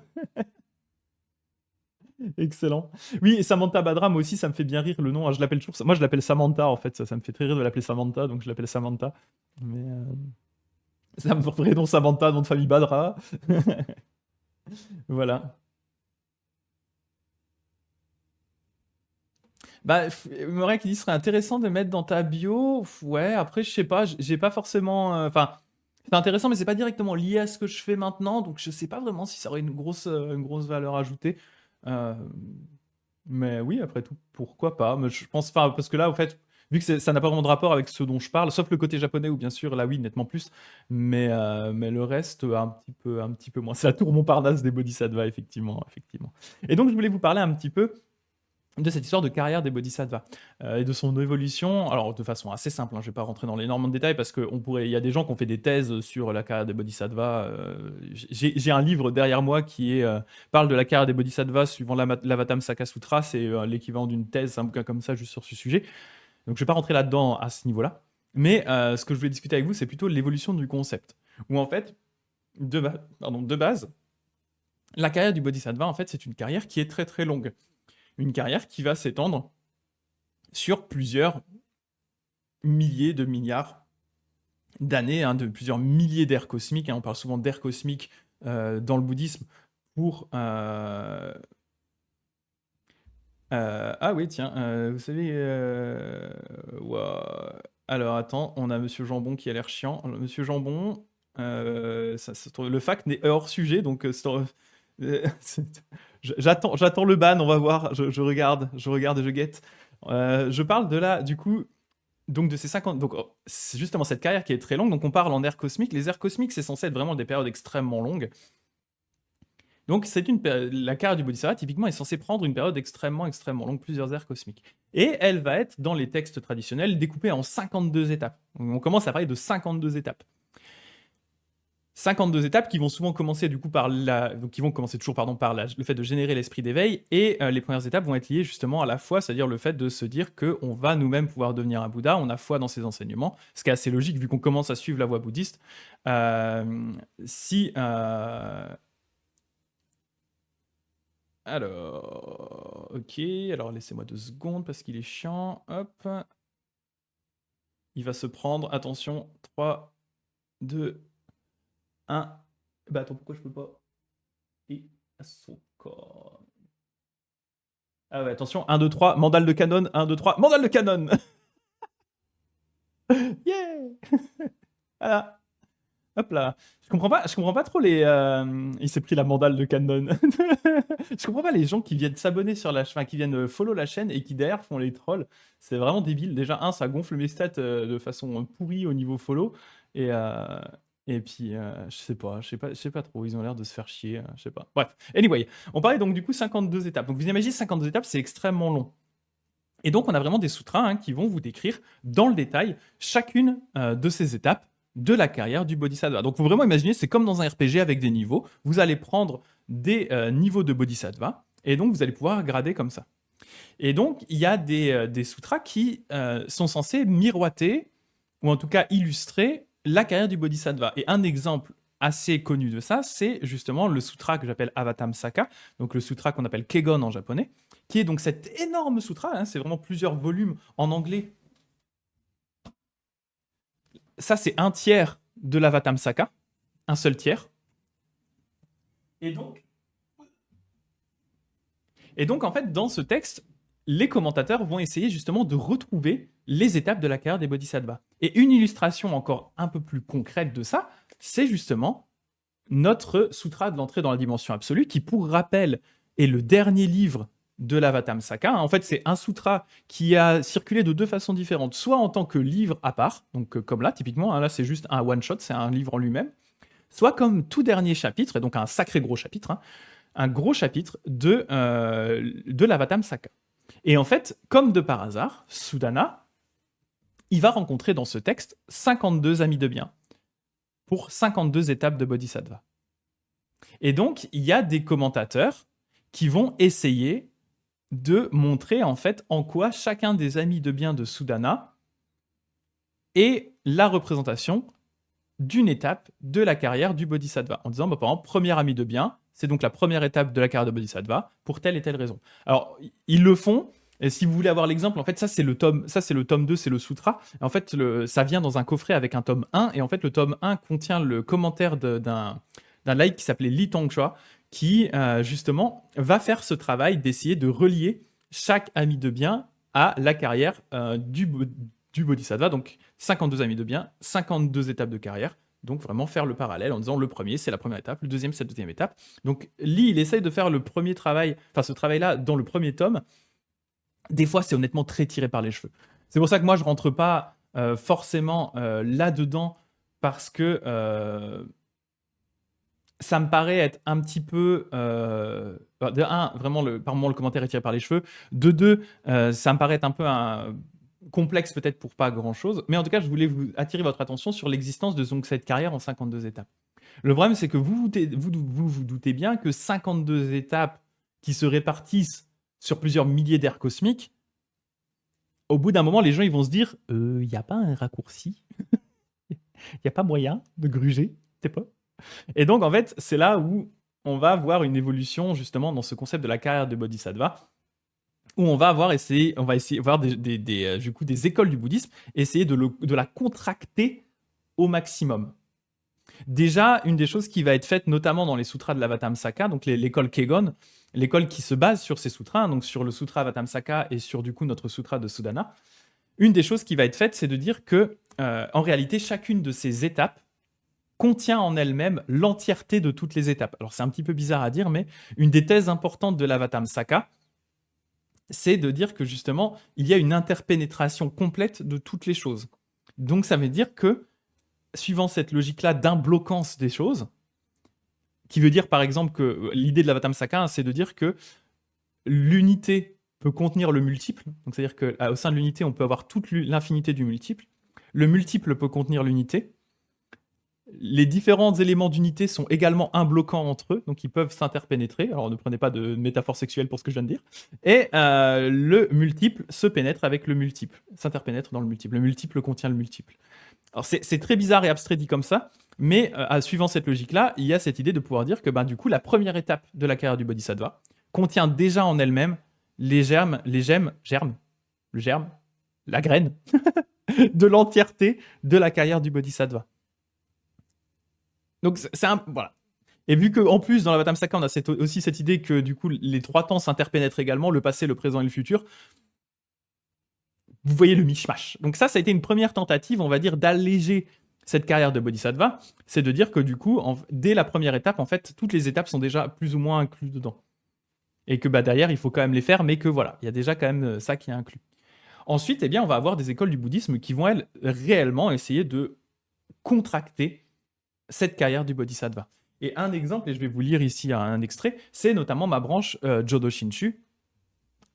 Excellent. Oui, et Samantha Badra, moi aussi, ça me fait bien rire le nom, hein. Je l'appelle toujours. Moi, je l'appelle Samantha, en fait. Ça me fait très rire de l'appeler Samantha, donc je l'appelle Samantha. Mais ça me ferait nom Samantha, nom de famille Badra. Voilà. Mauret qui dit ce serait intéressant de mettre dans ta bio. Ouais, après, je sais pas, j'ai pas forcément. Enfin, c'est intéressant, mais c'est pas directement lié à ce que je fais maintenant, donc je sais pas vraiment si ça aurait une grosse valeur ajoutée. Euh, Mais oui, après tout, pourquoi pas? Mais je pense, enfin, parce que là, en fait, vu que ça n'a pas vraiment de rapport avec ce dont je parle, sauf le côté japonais où bien sûr, là oui, nettement plus, mais le reste, un petit peu moins. C'est la tour Montparnasse des Bodhisattvas, effectivement, effectivement. Et donc, je voulais vous parler un petit peu de cette histoire de carrière des bodhisattvas et de son évolution. Alors, de façon assez simple, hein, je ne vais pas rentrer dans l'énormément de détails parce il y a des gens qui ont fait des thèses sur la carrière des bodhisattvas. J'ai un livre derrière moi qui parle de la carrière des bodhisattvas suivant l'Avatamsaka Sutra. C'est l'équivalent d'une thèse, un bouquin comme ça, juste sur ce sujet. Donc, je ne vais pas rentrer là-dedans à ce niveau-là. Mais ce que je voulais discuter avec vous, c'est plutôt l'évolution du concept. Où en fait, de base, la carrière du bodhisattva, en fait, c'est une carrière qui est très très longue. Une carrière qui va s'étendre sur plusieurs milliers de milliards d'années, hein, de plusieurs milliers d'ères cosmiques, hein. On parle souvent d'ères cosmiques dans le bouddhisme pour Ah oui, tiens, vous savez, ouah, alors attends, on a Monsieur Jambon qui a l'air chiant. Monsieur Jambon, ça se trouve le fact est hors sujet, donc c'est j'attends le ban, on va voir. Je regarde et je guette. Je parle de là, du coup, donc de ces 50, donc c'est justement cette carrière qui est très longue, donc on parle en ère cosmique. Les ères cosmiques, c'est censé être vraiment des périodes extrêmement longues. Donc la carrière du Bodhisattva, typiquement, est censée prendre une période extrêmement, extrêmement longue, plusieurs ères cosmiques. Et elle va être, dans les textes traditionnels, découpée en 52 étapes. On commence à parler de 52 étapes. 52 étapes qui vont souvent commencer du coup donc qui vont commencer toujours par le fait de générer l'esprit d'éveil, et les premières étapes vont être liées justement à la foi, c'est-à-dire le fait de se dire qu'on va nous-mêmes pouvoir devenir un Bouddha, on a foi dans ses enseignements, ce qui est assez logique vu qu'on commence à suivre la voie bouddhiste. Alors, ok, alors laissez-moi 2 secondes parce qu'il est chiant. Hop. Il va se prendre, attention, 3, 2, 1. Bah attends, pourquoi je peux pas? Et à son corps. Ah ouais, attention, 1, 2, 3, mandale de canon, 1, 2, 3, mandale de canon. Yeah. Voilà. Hop là. Je comprends pas trop les. Il s'est pris la mandale de canon. Je comprends pas les gens qui viennent s'abonner sur la chaîne, qui viennent follow la chaîne et qui derrière font les trolls. C'est vraiment débile. Déjà, ça gonfle mes stats de façon pourrie au niveau follow. Et, euh, et puis, je sais pas trop. Ils ont l'air de se faire chier. Je sais pas. Bref. Anyway, on parlait donc du coup 52 étapes. Donc vous imaginez 52 étapes, c'est extrêmement long. Et donc on a vraiment des sutras qui vont vous décrire dans le détail chacune de ces étapes de la carrière du Bodhisattva. Donc, il faut vraiment imaginer, c'est comme dans un RPG avec des niveaux. Vous allez prendre des niveaux de Bodhisattva, et donc vous allez pouvoir grader comme ça. Et donc, il y a des sutras qui sont censés miroiter, ou en tout cas illustrer, la carrière du Bodhisattva. Et un exemple assez connu de ça, c'est justement le sutra que j'appelle Avatamsaka, donc le sutra qu'on appelle Kegon en japonais, qui est donc cet énorme sutra, c'est vraiment plusieurs volumes en anglais. Ça, c'est un tiers de l'Avatamsaka, un seul tiers. Et donc, en fait, dans ce texte, les commentateurs vont essayer justement de retrouver les étapes de la carrière des bodhisattvas. Et une illustration encore un peu plus concrète de ça, c'est justement notre sutra de l'entrée dans la dimension absolue, qui, pour rappel, est le dernier livre de l'Avatamsaka. En fait, c'est un sutra qui a circulé de 2 façons différentes, soit en tant que livre à part, donc comme là, typiquement, là, c'est juste un one-shot, c'est un livre en lui-même, soit comme tout dernier chapitre, et donc un sacré gros chapitre, un gros chapitre de l'Avatamsaka. Et en fait, comme de par hasard, Sudana, il va rencontrer dans ce texte 52 amis de bien pour 52 étapes de Bodhisattva. Et donc, il y a des commentateurs qui vont essayer de montrer en fait en quoi chacun des amis de bien de Sudana est la représentation d'une étape de la carrière du Bodhisattva. En disant, par exemple, premier ami de bien, c'est donc la première étape de la carrière de Bodhisattva pour telle et telle raison. Alors, ils le font. Et si vous voulez avoir l'exemple, en fait, ça c'est le tome 2, c'est le sutra. Et en fait, ça vient dans un coffret avec un tome 1. Et en fait, le tome 1 contient le commentaire d'un laïc qui s'appelait Li Tongxua, qui justement va faire ce travail d'essayer de relier chaque ami de bien à la carrière du Bodhisattva. Donc 52 amis de bien, 52 étapes de carrière. Donc vraiment faire le parallèle en disant le premier c'est la première étape, le deuxième c'est la deuxième étape. Donc Li il essaye de faire le premier travail, enfin ce travail-là dans le premier tome. Des fois c'est honnêtement très tiré par les cheveux. C'est pour ça que moi je rentre pas forcément là-dedans parce que ça me paraît être un petit peu. De un, vraiment, par moment, le commentaire est tiré par les cheveux. De deux, ça me paraît être un peu complexe, peut-être pour pas grand-chose. Mais en tout cas, je voulais vous attirer votre attention sur l'existence de donc, cette carrière en 52 étapes. Le problème, c'est que vous doutez bien que 52 étapes qui se répartissent sur plusieurs milliers d'ères cosmiques, au bout d'un moment, les gens ils vont se dire il n'y a pas un raccourci. Il n'y a pas moyen de gruger, c'est pas. Et donc, en fait, c'est là où on va voir une évolution, justement, dans ce concept de la carrière de Bodhisattva, où on va essayer voir du coup, des écoles du bouddhisme, essayer de la contracter au maximum. Déjà, une des choses qui va être faite, notamment dans les sutras de l'Avatamsaka, donc l'école Kegon, l'école qui se base sur ces sutras, donc sur le sutra Avatamsaka et sur du coup notre sutra de Sudana, une des choses qui va être faite, c'est de dire que en réalité, chacune de ces étapes contient en elle-même l'entièreté de toutes les étapes. Alors c'est un petit peu bizarre à dire, mais une des thèses importantes de l'Avatamsaka, c'est de dire que justement, il y a une interpénétration complète de toutes les choses. Donc ça veut dire que, suivant cette logique-là d'imbloquance des choses, qui veut dire par exemple que l'idée de l'Avatamsaka, c'est de dire que l'unité peut contenir le multiple, donc c'est-à-dire qu'au sein de l'unité, on peut avoir toute l'infinité du multiple, le multiple peut contenir l'unité, les différents éléments d'unité sont également imbloquants entre eux, donc ils peuvent s'interpénétrer. Alors ne prenez pas de métaphore sexuelle pour ce que je viens de dire. Et le multiple se pénètre avec le multiple, s'interpénètre dans le multiple. Le multiple contient le multiple. Alors c'est très bizarre et abstrait dit comme ça, mais suivant cette logique-là, il y a cette idée de pouvoir dire que du coup, la première étape de la carrière du Bodhisattva contient déjà en elle-même le germe, la graine de l'entièreté de la carrière du Bodhisattva. Donc voilà. Et vu qu'en plus, dans l'Avatamsaka, on a aussi cette idée que du coup, les trois temps s'interpénètrent également, le passé, le présent et le futur, vous voyez le mishmash. Donc ça a été une première tentative, on va dire, d'alléger cette carrière de Bodhisattva, c'est de dire que du coup, dès la première étape, en fait, toutes les étapes sont déjà plus ou moins incluses dedans. Et que derrière, il faut quand même les faire, mais que voilà, il y a déjà quand même ça qui est inclus. Ensuite, on va avoir des écoles du bouddhisme qui vont, elles, réellement essayer de contracter cette carrière du Bodhisattva. Et un exemple, et je vais vous lire ici un extrait, c'est notamment ma branche Jodo Shinshu,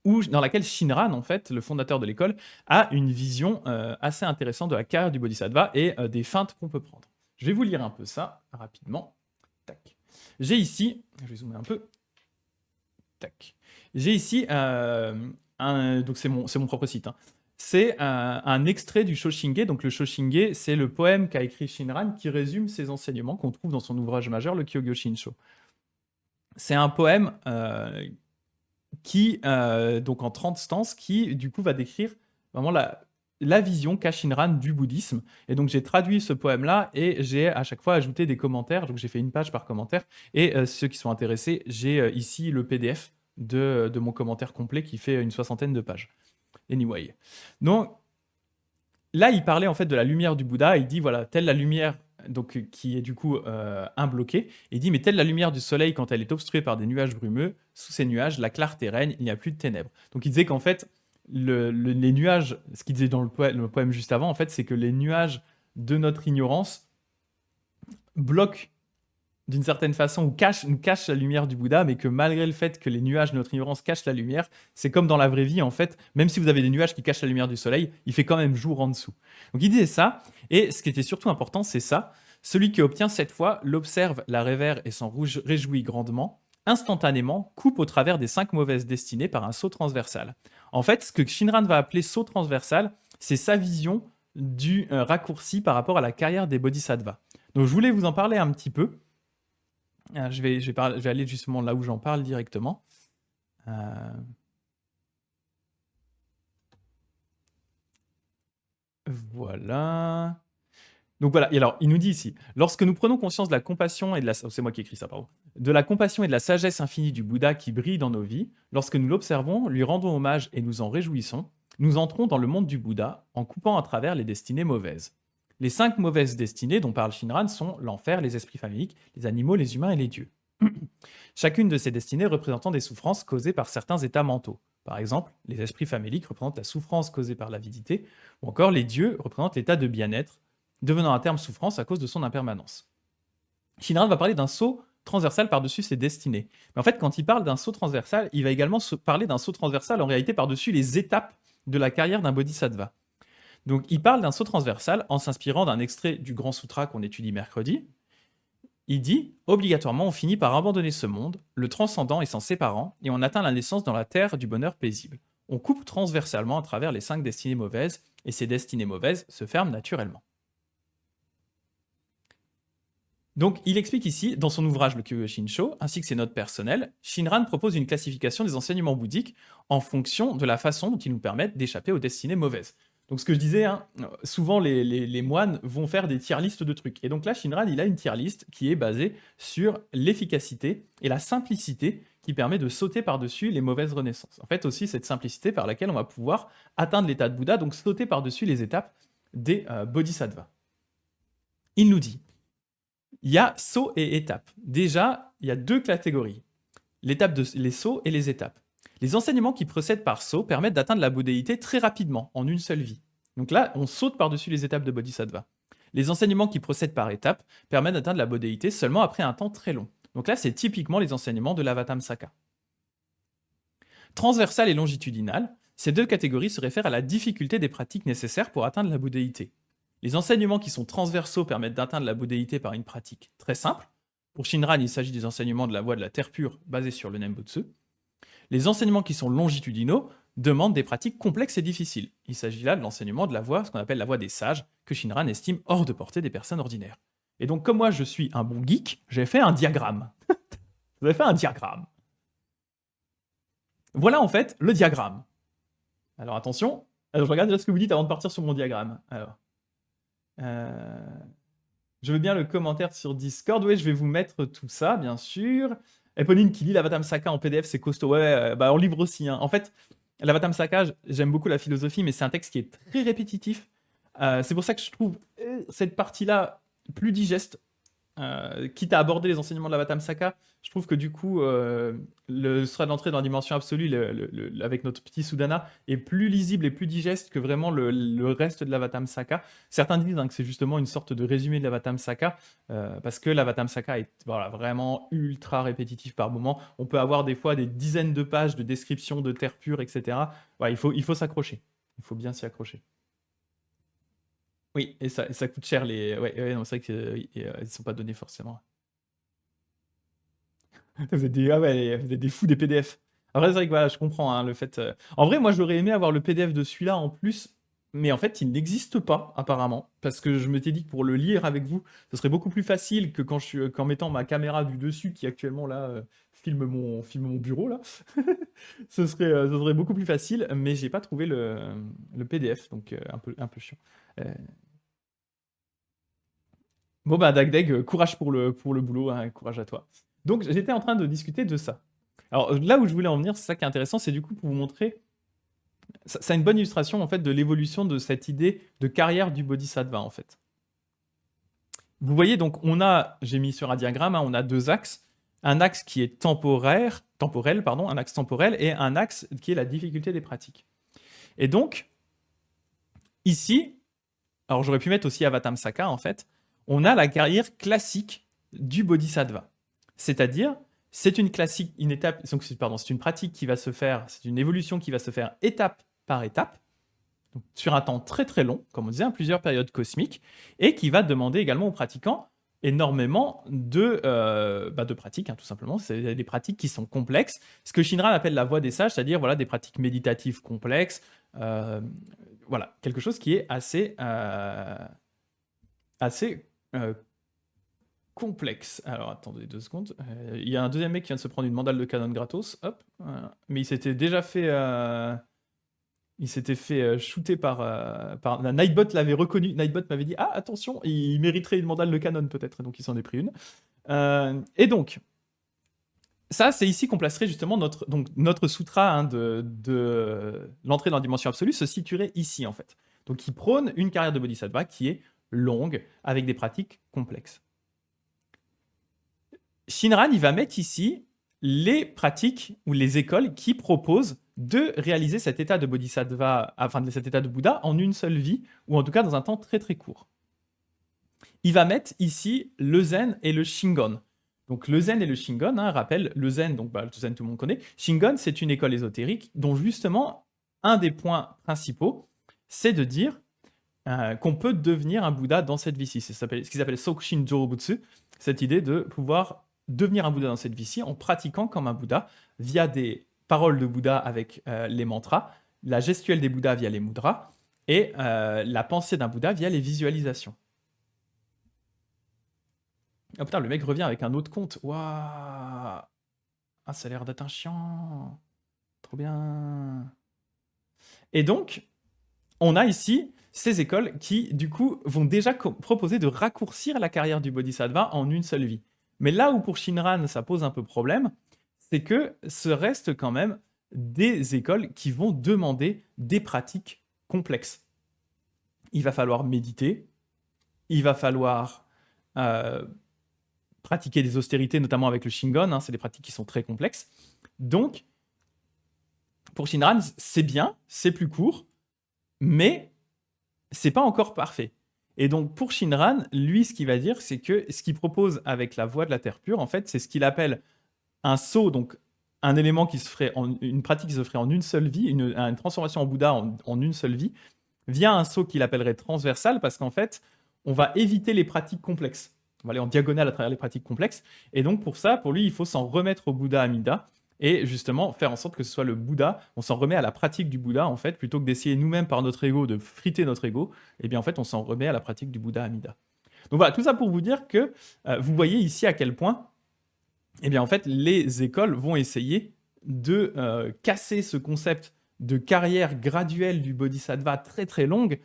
dans laquelle Shinran, en fait, le fondateur de l'école, a une vision assez intéressante de la carrière du Bodhisattva et des feintes qu'on peut prendre. Je vais vous lire un peu ça rapidement. Tac. J'ai ici, je vais zoomer un peu. Tac. J'ai ici donc c'est mon propre site. Hein. C'est un extrait du Shoshinge. Donc le Shoshinge, c'est le poème qu'a écrit Shinran qui résume ses enseignements qu'on trouve dans son ouvrage majeur, le Kyogyo Shinsho. C'est un poème qui, donc en 30 stances, qui du coup va décrire vraiment la vision qu'a Shinran du bouddhisme. Et donc j'ai traduit ce poème-là et j'ai à chaque fois ajouté des commentaires. Donc j'ai fait une page par commentaire. Et ceux qui sont intéressés, j'ai ici le PDF de mon commentaire complet qui fait une 60aine de pages. Anyway. Donc là, il parlait en fait de la lumière du Bouddha. Il dit voilà, telle la lumière donc qui est du coup imbloquée. Il dit mais telle la lumière du soleil quand elle est obstruée par des nuages brumeux, sous ces nuages la clarté règne, il n'y a plus de ténèbres. Donc il disait qu'en fait les nuages, ce qu'il disait dans le poème juste avant, en fait, c'est que les nuages de notre ignorance bloquent d'une certaine façon, ou nous cache la lumière du Bouddha, mais que malgré le fait que les nuages de notre ignorance cachent la lumière, c'est comme dans la vraie vie, en fait, même si vous avez des nuages qui cachent la lumière du soleil, il fait quand même jour en dessous. Donc il disait ça, et ce qui était surtout important, c'est ça, celui qui obtient cette foi l'observe, la révère et s'en réjouit grandement, instantanément coupe au travers des 5 mauvaises destinées par un saut transversal. En fait, ce que Shinran va appeler saut transversal, c'est sa vision du raccourci par rapport à la carrière des bodhisattvas. Donc je voulais vous en parler un petit peu. Je vais aller justement là où j'en parle directement. Voilà. Donc voilà, et alors il nous dit ici, lorsque nous prenons conscience de la compassion et de la... c'est moi qui écris ça, pardon. De la compassion et de la sagesse infinie du Bouddha qui brille dans nos vies, lorsque nous l'observons, lui rendons hommage et nous en réjouissons, nous entrons dans le monde du Bouddha en coupant à travers les destinées mauvaises. Les 5 mauvaises destinées dont parle Shinran sont l'enfer, les esprits faméliques, les animaux, les humains et les dieux. Chacune de ces destinées représentant des souffrances causées par certains états mentaux. Par exemple, les esprits faméliques représentent la souffrance causée par l'avidité, ou encore les dieux représentent l'état de bien-être, devenant à terme souffrance à cause de son impermanence. Shinran va parler d'un saut transversal par-dessus ces destinées. Mais en fait, quand il parle d'un saut transversal, il va également parler d'un saut transversal en réalité par-dessus les étapes de la carrière d'un bodhisattva. Donc il parle d'un saut transversal en s'inspirant d'un extrait du Grand Sutra qu'on étudie mercredi. Il dit « Obligatoirement, on finit par abandonner ce monde, le transcendant et s'en séparant, et on atteint la naissance dans la terre du bonheur paisible. On coupe transversalement à travers les 5 destinées mauvaises, et ces destinées mauvaises se ferment naturellement. » Donc, il explique ici, dans son ouvrage Le Kyogyo Shinsho, ainsi que ses notes personnelles, Shinran propose une classification des enseignements bouddhiques en fonction de la façon dont ils nous permettent d'échapper aux destinées mauvaises. Donc, ce que je disais, souvent les moines vont faire des tier listes de trucs. Et donc là, Shinran, il a une tier list qui est basée sur l'efficacité et la simplicité qui permet de sauter par-dessus les mauvaises renaissances. En fait, aussi cette simplicité par laquelle on va pouvoir atteindre l'état de Bouddha, donc sauter par-dessus les étapes des bodhisattvas. Il nous dit, il y a saut et étape. Déjà, il y a deux catégories, les sauts et les étapes. Les enseignements qui procèdent par saut permettent d'atteindre la bouddhéité très rapidement, en une seule vie. Donc là, on saute par-dessus les étapes de bodhisattva. Les enseignements qui procèdent par étapes permettent d'atteindre la bouddhéité seulement après un temps très long. Donc là, c'est typiquement les enseignements de l'Avatamsaka. Transversal et longitudinal, ces deux catégories se réfèrent à la difficulté des pratiques nécessaires pour atteindre la bouddhéité. Les enseignements qui sont transversaux permettent d'atteindre la bouddhéité par une pratique très simple. Pour Shinran, il s'agit des enseignements de la voie de la terre pure basés sur le Nembutsu. Les enseignements qui sont longitudinaux demandent des pratiques complexes et difficiles. Il s'agit là de l'enseignement de la voie, ce qu'on appelle la voie des sages, que Shinran estime hors de portée des personnes ordinaires. Et donc, comme moi je suis un bon geek, j'ai fait un diagramme. Vous avez fait un diagramme. Voilà en fait le diagramme. Alors attention, je regarde déjà ce que vous dites avant de partir sur mon diagramme. Alors, je veux bien le commentaire sur Discord. Oui, je vais vous mettre tout ça, bien sûr. Eponine qui lit l'Avatamsaka en PDF, c'est costaud. Ouais, en livre aussi. Hein. En fait, l'Avatamsaka, j'aime beaucoup la philosophie, mais c'est un texte qui est très répétitif. C'est pour ça que je trouve cette partie-là plus digeste. Quitte à aborder les enseignements de l'Avatamsaka, je trouve que du coup, le Sutra de l'entrée dans la dimension absolue, avec notre petit Sudana, est plus lisible et plus digeste que vraiment le reste de l'Avatamsaka. Certains disent que c'est justement une sorte de résumé de l'Avatamsaka, parce que l'Avatamsaka est vraiment ultra répétitif par moment. On peut avoir des fois des dizaines de pages de description de terre pure, etc. Ouais, il faut s'accrocher. Il faut bien s'y accrocher. Oui, et ça coûte cher les. Ouais, non, c'est vrai qu'ils ne sont pas donnés forcément. Vous êtes des fous des PDF. Après, c'est vrai que voilà, je comprends hein, le fait. En vrai, moi, j'aurais aimé avoir le PDF de celui-là en plus, mais en fait, il n'existe pas apparemment, parce que je m'étais dit que pour le lire avec vous, ce serait beaucoup plus facile que qu'en mettant ma caméra du dessus, qui actuellement là filme mon bureau là. Ce serait beaucoup plus facile, mais j'ai pas trouvé le PDF, donc un peu chiant. Bon bah Dagdeg, courage pour le boulot, hein, courage à toi. Donc j'étais en train de discuter de ça. Alors là où je voulais en venir, c'est ça qui est intéressant, c'est du coup pour vous montrer, ça a une bonne illustration en fait de l'évolution de cette idée de carrière du bodhisattva en fait. Vous voyez donc j'ai mis sur un diagramme, hein, on a deux axes, un axe qui est temporel, un axe temporel et un axe qui est la difficulté des pratiques. Et donc ici, alors j'aurais pu mettre aussi Avatamsaka en fait, on a la carrière classique du bodhisattva. C'est-à-dire, c'est une pratique qui va se faire, c'est une évolution qui va se faire étape par étape, donc sur un temps très très long, comme on disait, plusieurs périodes cosmiques, et qui va demander également aux pratiquants énormément de pratiques, hein, tout simplement. C'est des pratiques qui sont complexes, ce que Shinran appelle la voie des sages, c'est-à-dire voilà, des pratiques méditatives complexes, voilà, quelque chose qui est assez complexe. Alors, attendez 2 secondes. Il y a un deuxième mec qui vient de se prendre une mandale de canon gratos. Hop. Mais il s'était déjà fait... il s'était fait shooter par... Nightbot l'avait reconnu. Nightbot m'avait dit « Ah, attention, il mériterait une mandale de canon peut-être. » Donc, il s'en est pris une. Et donc, ça, c'est ici qu'on placerait justement notre sutra hein, de l'entrée dans la dimension absolue se situerait ici, en fait. Donc, il prône une carrière de bodhisattva qui est longue, avec des pratiques complexes. Shinran, il va mettre ici les pratiques ou les écoles qui proposent de réaliser cet état de bodhisattva, enfin cet état de Bouddha, en une seule vie, ou en tout cas dans un temps très très court. Il va mettre ici le Zen et le Shingon. Donc le Zen et le Shingon, hein, rappelle, le Zen, donc le Zen tout le monde connaît. Shingon, c'est une école ésotérique dont justement, un des points principaux, c'est de dire qu'on peut devenir un Bouddha dans cette vie-ci. C'est ce qu'ils appellent Sokushin Jorobutsu, cette idée de pouvoir devenir un Bouddha dans cette vie-ci en pratiquant comme un Bouddha via des paroles de Bouddha avec les mantras, la gestuelle des Bouddhas via les mudras et la pensée d'un Bouddha via les visualisations. Oh putain, le mec revient avec un autre compte. Waouh! Ah, ça a l'air d'être un chiant. Trop bien. Et donc, on a ici ces écoles qui, du coup, vont déjà proposer de raccourcir la carrière du bodhisattva en une seule vie. Mais là où pour Shinran, ça pose un peu problème, c'est que ce reste quand même des écoles qui vont demander des pratiques complexes. Il va falloir méditer, il va falloir pratiquer des austérités, notamment avec le Shingon, hein, c'est des pratiques qui sont très complexes. Donc, pour Shinran, c'est bien, c'est plus court, mais c'est pas encore parfait. Et donc, pour Shinran, lui, ce qu'il va dire, c'est que ce qu'il propose avec la voie de la terre pure, en fait, c'est ce qu'il appelle un saut, donc un élément qui se ferait, une pratique qui se ferait en une seule vie, une transformation en Bouddha en une seule vie, via un saut qu'il appellerait transversal, parce qu'en fait, on va éviter les pratiques complexes. On va aller en diagonale à travers les pratiques complexes. Et donc, pour ça, pour lui, il faut s'en remettre au Bouddha Amida, et justement faire en sorte que ce soit le Bouddha, on s'en remet à la pratique du Bouddha, en fait, plutôt que d'essayer nous-mêmes par notre ego de friter notre ego, et bien en fait, on s'en remet à la pratique du Bouddha Amida. Donc voilà, tout ça pour vous dire que vous voyez ici à quel point, eh bien en fait, les écoles vont essayer de casser ce concept de carrière graduelle du Bodhisattva très très longue,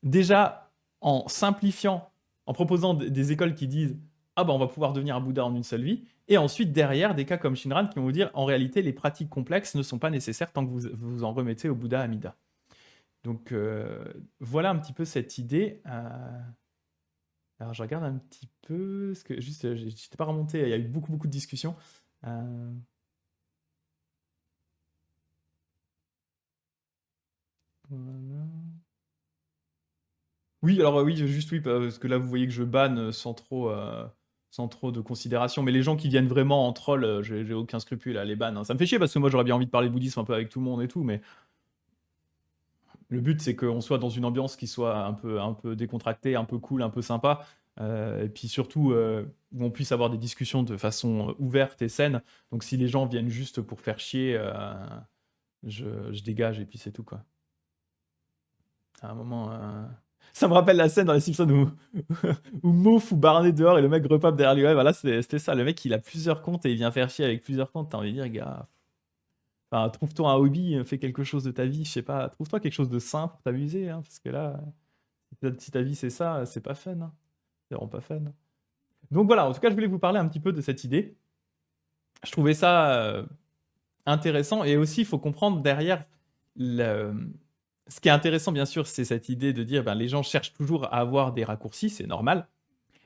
déjà en simplifiant, en proposant des écoles qui disent « Ah ben on va pouvoir devenir un Bouddha en une seule vie », et ensuite derrière des cas comme Shinran qui vont vous dire « En réalité, les pratiques complexes ne sont pas nécessaires tant que vous vous en remettez au Bouddha Amida ». Donc voilà un petit peu cette idée. Alors je regarde un petit peu, parce que juste, j'étais pas remonté, il y a eu beaucoup de discussions. Voilà. Oui, alors oui, juste oui, parce que là vous voyez que je banne sans trop de considération, mais les gens qui viennent vraiment en troll, j'ai aucun scrupule à les ban, hein. Ça me fait chier parce que moi j'aurais bien envie de parler de bouddhisme un peu avec tout le monde et tout, mais le but c'est qu'on soit dans une ambiance qui soit un peu décontractée, un peu cool, un peu sympa, et puis surtout où on puisse avoir des discussions de façon ouverte et saine. Donc si les gens viennent juste pour faire chier, je dégage et puis c'est tout quoi. À un moment, ça me rappelle la scène dans les Simpsons où Moe fout Barney dehors et le mec repop derrière lui. Ouais, voilà, c'était ça. Le mec, il a plusieurs comptes et il vient faire chier avec plusieurs comptes. T'as envie de dire, gars, enfin, trouve-toi un hobby, fais quelque chose de ta vie, je sais pas, trouve-toi quelque chose de sain pour t'amuser, hein, parce que là, si ta vie c'est ça, c'est pas fun, hein. C'est vraiment pas fun. Donc voilà, en tout cas, je voulais vous parler un petit peu de cette idée. Je trouvais ça intéressant et aussi, il faut comprendre derrière ce qui est intéressant, bien sûr, c'est cette idée de dire ben, les gens cherchent toujours à avoir des raccourcis, c'est normal.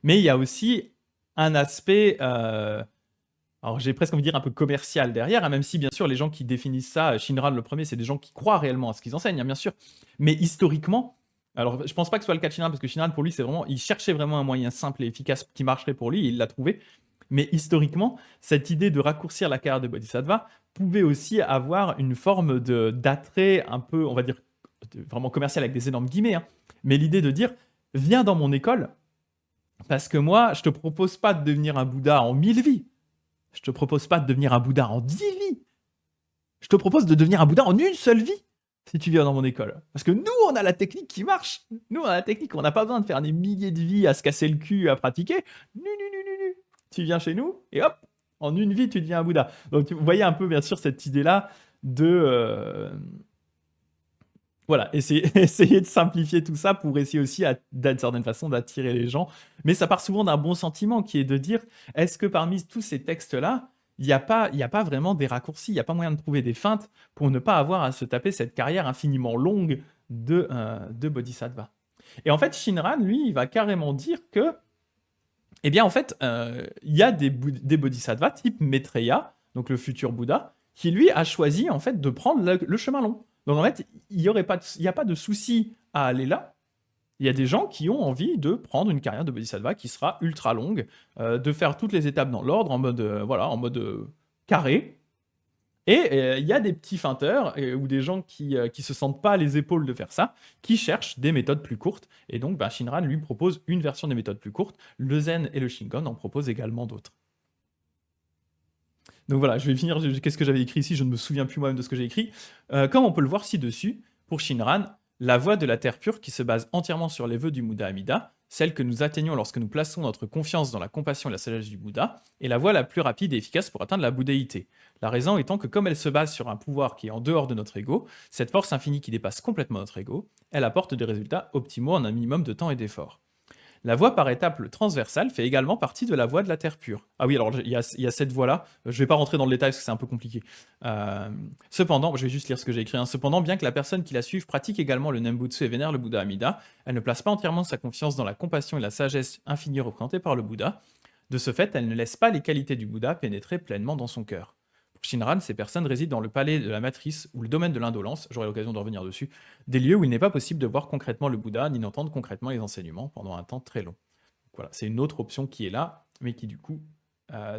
Mais il y a aussi un aspect, alors j'ai presque envie de dire un peu commercial derrière, hein, même si bien sûr les gens qui définissent ça, Shinran le premier, c'est des gens qui croient réellement à ce qu'ils enseignent, hein, bien sûr. Mais historiquement, alors je pense pas que ce soit le cas de Shinran, parce que Shinran pour lui, c'est vraiment, il cherchait vraiment un moyen simple et efficace qui marcherait pour lui, et il l'a trouvé. Mais historiquement, cette idée de raccourcir la carrière de Bodhisattva pouvait aussi avoir une forme d'attrait un peu, on va dire, vraiment commercial avec des énormes guillemets, hein. Mais l'idée de dire, viens dans mon école, parce que moi, je te propose pas de devenir un Bouddha en 1000 vies. Je te propose pas de devenir un Bouddha en 10 vies. Je te propose de devenir un Bouddha en une seule vie, si tu viens dans mon école. Parce que nous, on a la technique qui marche. Nous, on a la technique, on n'a pas besoin de faire des milliers de vies à se casser le cul, à pratiquer. Nu. Tu viens chez nous, et hop, en une vie, tu deviens un Bouddha. Donc, vous voyez un peu, bien sûr, cette idée-là de... voilà, essayer de simplifier tout ça pour essayer aussi, d'une certaine façon, d'attirer les gens. Mais ça part souvent d'un bon sentiment qui est de dire, est-ce que parmi tous ces textes-là, il n'y a pas vraiment des raccourcis, il n'y a pas moyen de trouver des feintes pour ne pas avoir à se taper cette carrière infiniment longue de Bodhisattva. Et en fait, Shinran, lui, il va carrément dire que, eh bien, en fait, il y a des Bodhisattvas type Maitreya, donc le futur Bouddha, qui lui a choisi en fait de prendre le chemin long. Donc en fait, il n'y a pas de souci à aller là. Il y a des gens qui ont envie de prendre une carrière de Bodhisattva qui sera ultra longue, de faire toutes les étapes dans l'ordre, en mode, voilà, en mode carré. Et il y a des petits feinteurs ou des gens qui se sentent pas les épaules de faire ça, qui cherchent des méthodes plus courtes. Et donc, Shinran lui propose une version des méthodes plus courtes. Le Zen et le Shingon en proposent également d'autres. Donc voilà, je vais finir. Qu'est-ce que j'avais écrit ici? Je ne me souviens plus moi-même de ce que j'ai écrit. Comme on peut le voir ci-dessus, pour Shinran, la voie de la terre pure qui se base entièrement sur les vœux du Bouddha Amida, celle que nous atteignons lorsque nous plaçons notre confiance dans la compassion et la sagesse du Bouddha, est la voie la plus rapide et efficace pour atteindre la bouddhéité. La raison étant que comme elle se base sur un pouvoir qui est en dehors de notre ego, cette force infinie qui dépasse complètement notre ego, elle apporte des résultats optimaux en un minimum de temps et d'effort. La voie par étapes transversale fait également partie de la voie de la terre pure. Ah oui, alors il y a cette voie-là. Je ne vais pas rentrer dans le détail parce que c'est un peu compliqué. Cependant, je vais juste lire ce que j'ai écrit. Hein. Cependant, bien que la personne qui la suive pratique également le Nembutsu et vénère le Bouddha Amida, elle ne place pas entièrement sa confiance dans la compassion et la sagesse infinie représentées par le Bouddha. De ce fait, elle ne laisse pas les qualités du Bouddha pénétrer pleinement dans son cœur. Pour Shinran, ces personnes résident dans le palais de la matrice ou le domaine de l'indolence, j'aurai l'occasion de revenir dessus, des lieux où il n'est pas possible de voir concrètement le Bouddha ni d'entendre concrètement les enseignements pendant un temps très long. Donc voilà, c'est une autre option qui est là, mais qui du coup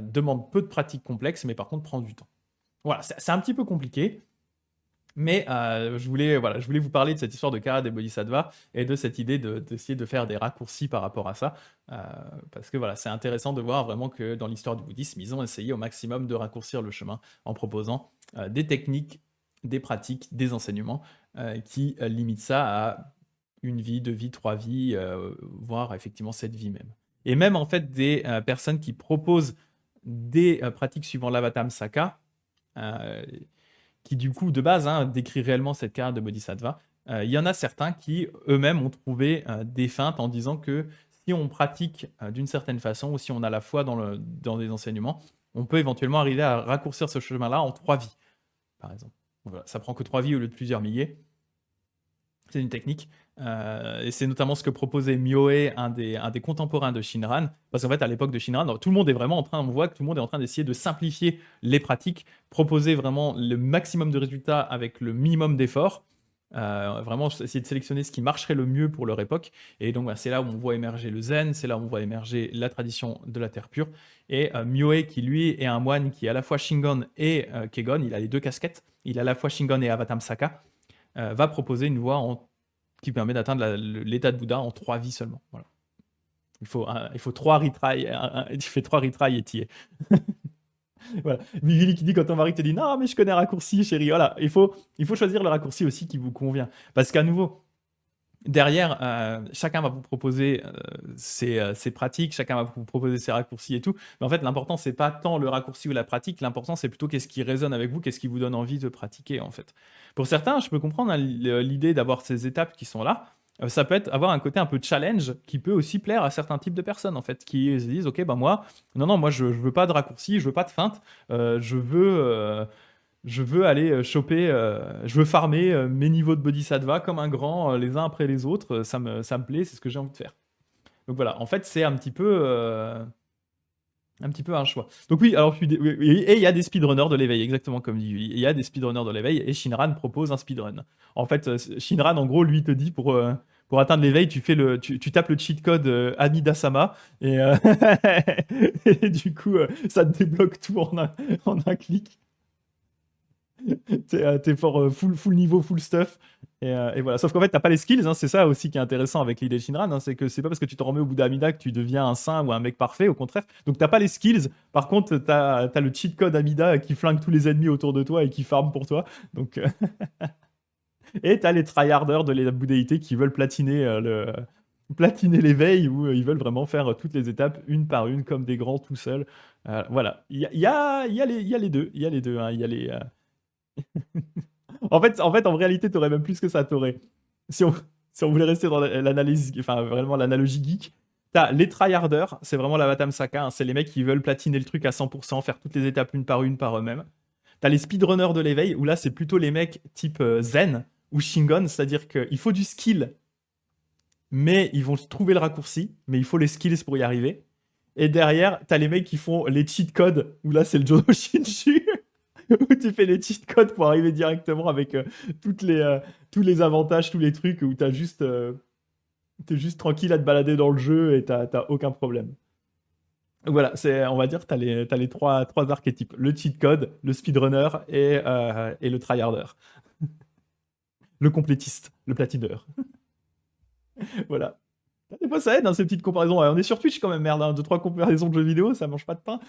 demande peu de pratiques complexes, mais par contre prend du temps. Voilà, c'est un petit peu compliqué, mais voilà, je voulais vous parler de cette histoire de Kara des Bodhisattvas et de cette idée d'essayer de faire des raccourcis par rapport à ça, parce que voilà, c'est intéressant de voir vraiment que dans l'histoire du bouddhisme, ils ont essayé au maximum de raccourcir le chemin en proposant des techniques, des pratiques, des enseignements qui limitent ça à une vie, deux vies, trois vies, voire effectivement cette vie même. Et même en fait des personnes qui proposent des pratiques suivant l'Avatamsaka, qui du coup de base décrit réellement cette carte de Bodhisattva, il y en a certains qui eux-mêmes ont trouvé des feintes en disant que si on pratique d'une certaine façon ou si on a la foi dans des enseignements, on peut éventuellement arriver à raccourcir ce chemin-là en 3 vies, par exemple. Donc voilà, ça prend que 3 vies au lieu de plusieurs milliers. C'est une technique. Et c'est notamment ce que proposait Myoe, un des contemporains de Shinran. Parce qu'en fait, à l'époque de Shinran, tout le monde est vraiment en train, on voit que tout le monde est en train d'essayer de simplifier les pratiques, proposer vraiment le maximum de résultats avec le minimum d'efforts. Vraiment essayer de sélectionner ce qui marcherait le mieux pour leur époque. Et donc, c'est là où on voit émerger le zen, c'est là où on voit émerger la tradition de la terre pure. Et Myoe, qui lui est un moine qui est à la fois Shingon et Kegon, il a les 2 casquettes, il a à la fois Shingon et Avatamsaka, va proposer une voie qui permet d'atteindre l'état de Bouddha en 3 vies seulement. Voilà. Il faut 3 retries, tu fais 3 retries et t'y es. Voilà. Vivi qui dit quand ton mari te dit non mais je connais un raccourci chérie, voilà, il faut choisir le raccourci aussi qui vous convient. Parce qu'à nouveau, derrière, chacun va vous proposer ses pratiques, chacun va vous proposer ses raccourcis et tout. Mais en fait, l'important, c'est pas tant le raccourci ou la pratique, l'important, c'est plutôt qu'est-ce qui résonne avec vous, qu'est-ce qui vous donne envie de pratiquer, en fait. Pour certains, je peux comprendre l'idée d'avoir ces étapes qui sont là. Ça peut avoir un côté un peu challenge qui peut aussi plaire à certains types de personnes, en fait, qui se disent, ok, bah moi, moi, je veux pas de raccourci, je veux pas de feinte, je veux aller choper, je veux farmer mes niveaux de Bodhisattva comme un grand, les uns après les autres. Ça me plaît, c'est ce que j'ai envie de faire. Donc voilà, en fait, c'est un petit peu un choix. Donc oui, alors et il y a des speedrunners de l'éveil, exactement comme dit Yuli. Il y a des speedrunners de l'éveil et Shinran propose un speedrun. En fait, Shinran, en gros, lui te dit pour atteindre l'éveil, tu tapes le cheat code Amida-sama et, et du coup, ça te débloque tout en un clic. T'es fort full niveau, full stuff. Et voilà. Sauf qu'en fait, t'as pas les skills. C'est ça aussi qui est intéressant avec l'idée de Shinran. C'est que c'est pas parce que tu te remets au Bouddha Amida que tu deviens un saint ou un mec parfait. Au contraire. Donc t'as pas les skills. Par contre, t'as le cheat code Amida qui flingue tous les ennemis autour de toi et qui farm pour toi. Donc, et t'as les tryharders de la bouddhéité qui veulent platiner platiner l'éveil où ils veulent vraiment faire toutes les étapes une par une comme des grands tout seuls. Voilà. Il y a les deux. Il y a les deux. Il y a les en fait, en réalité, t'aurais même plus que ça. Si on voulait rester dans l'analyse, enfin vraiment l'analogie geek, t'as les tryharders, c'est vraiment la Vatamsaka, c'est les mecs qui veulent platiner le truc à 100%, faire toutes les étapes une par eux-mêmes. T'as les speedrunners de l'éveil, où là, c'est plutôt les mecs type Zen ou Shingon, c'est-à-dire qu'il faut du skill, mais ils vont trouver le raccourci, mais il faut les skills pour y arriver. Et derrière, t'as les mecs qui font les cheat codes, où là, c'est le Jodo Shinshu. Où tu fais les cheat codes pour arriver directement avec tous les avantages, tous les trucs, où t'es juste tranquille à te balader dans le jeu et t'as aucun problème. Voilà, on va dire, t'as les trois archétypes. Le cheat code, le speedrunner et le tryharder. Le complétiste, le platineur. Voilà. Des fois, ça aide, ces petites comparaisons. On est sur Twitch quand même, merde. 2-3 comparaisons de jeux vidéo, ça mange pas de pain.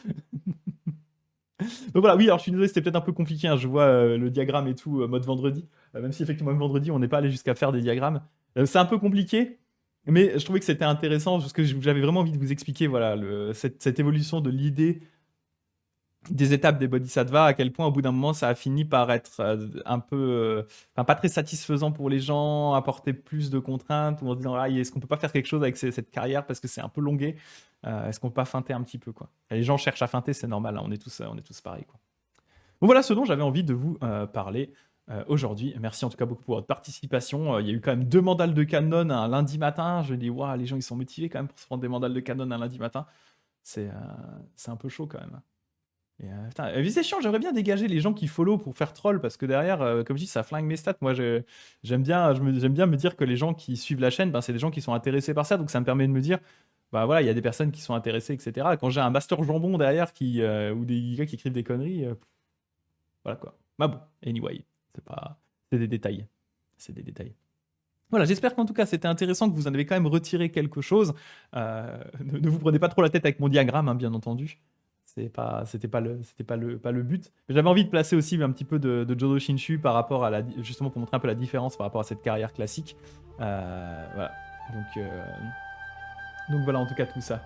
Donc voilà, oui, alors je suis désolé, c'était peut-être un peu compliqué. Je vois le diagramme et tout, mode vendredi. Même si effectivement, même vendredi, on n'est pas allé jusqu'à faire des diagrammes. C'est un peu compliqué, mais je trouvais que c'était intéressant parce que j'avais vraiment envie de vous expliquer voilà, cette évolution de l'idée des étapes des bodhisattvas, à quel point au bout d'un moment ça a fini par être un peu, enfin pas très satisfaisant pour les gens, apporter plus de contraintes, ou en se disant ah, est-ce qu'on peut pas faire quelque chose avec cette carrière parce que c'est un peu longué, est-ce qu'on peut pas feinter un petit peu quoi. Et les gens cherchent à feinter, c'est normal, hein, on est tous pareils quoi. Bon voilà ce dont j'avais envie de vous parler aujourd'hui. Merci en tout cas beaucoup pour votre participation. Il y a eu quand même 2 mandales de canon un lundi matin. Je me dis waouh, les gens ils sont motivés quand même pour se prendre des mandales de canon un lundi matin. C'est un peu chaud quand même. Et putain, c'est chiant, j'aimerais bien dégager les gens qui follow pour faire troll parce que derrière, comme je dis, ça flingue mes stats. Moi, j'aime bien me dire que les gens qui suivent la chaîne, ben, c'est des gens qui sont intéressés par ça. Donc ça me permet de me dire, bah voilà, il y a des personnes qui sont intéressées, etc. Quand j'ai un master jambon derrière ou des gars qui écrivent des conneries, voilà quoi. Bah bon, anyway, c'est pas, c'est des détails. C'est des détails. Voilà, j'espère qu'en tout cas c'était intéressant, que vous en avez quand même retiré quelque chose. Ne vous prenez pas trop la tête avec mon diagramme, hein, bien entendu. C'était pas le but. Mais j'avais envie de placer aussi un petit peu de Jodo Shinshu par rapport à justement pour montrer un peu la différence par rapport à cette carrière classique. Voilà. Donc voilà en tout cas tout ça.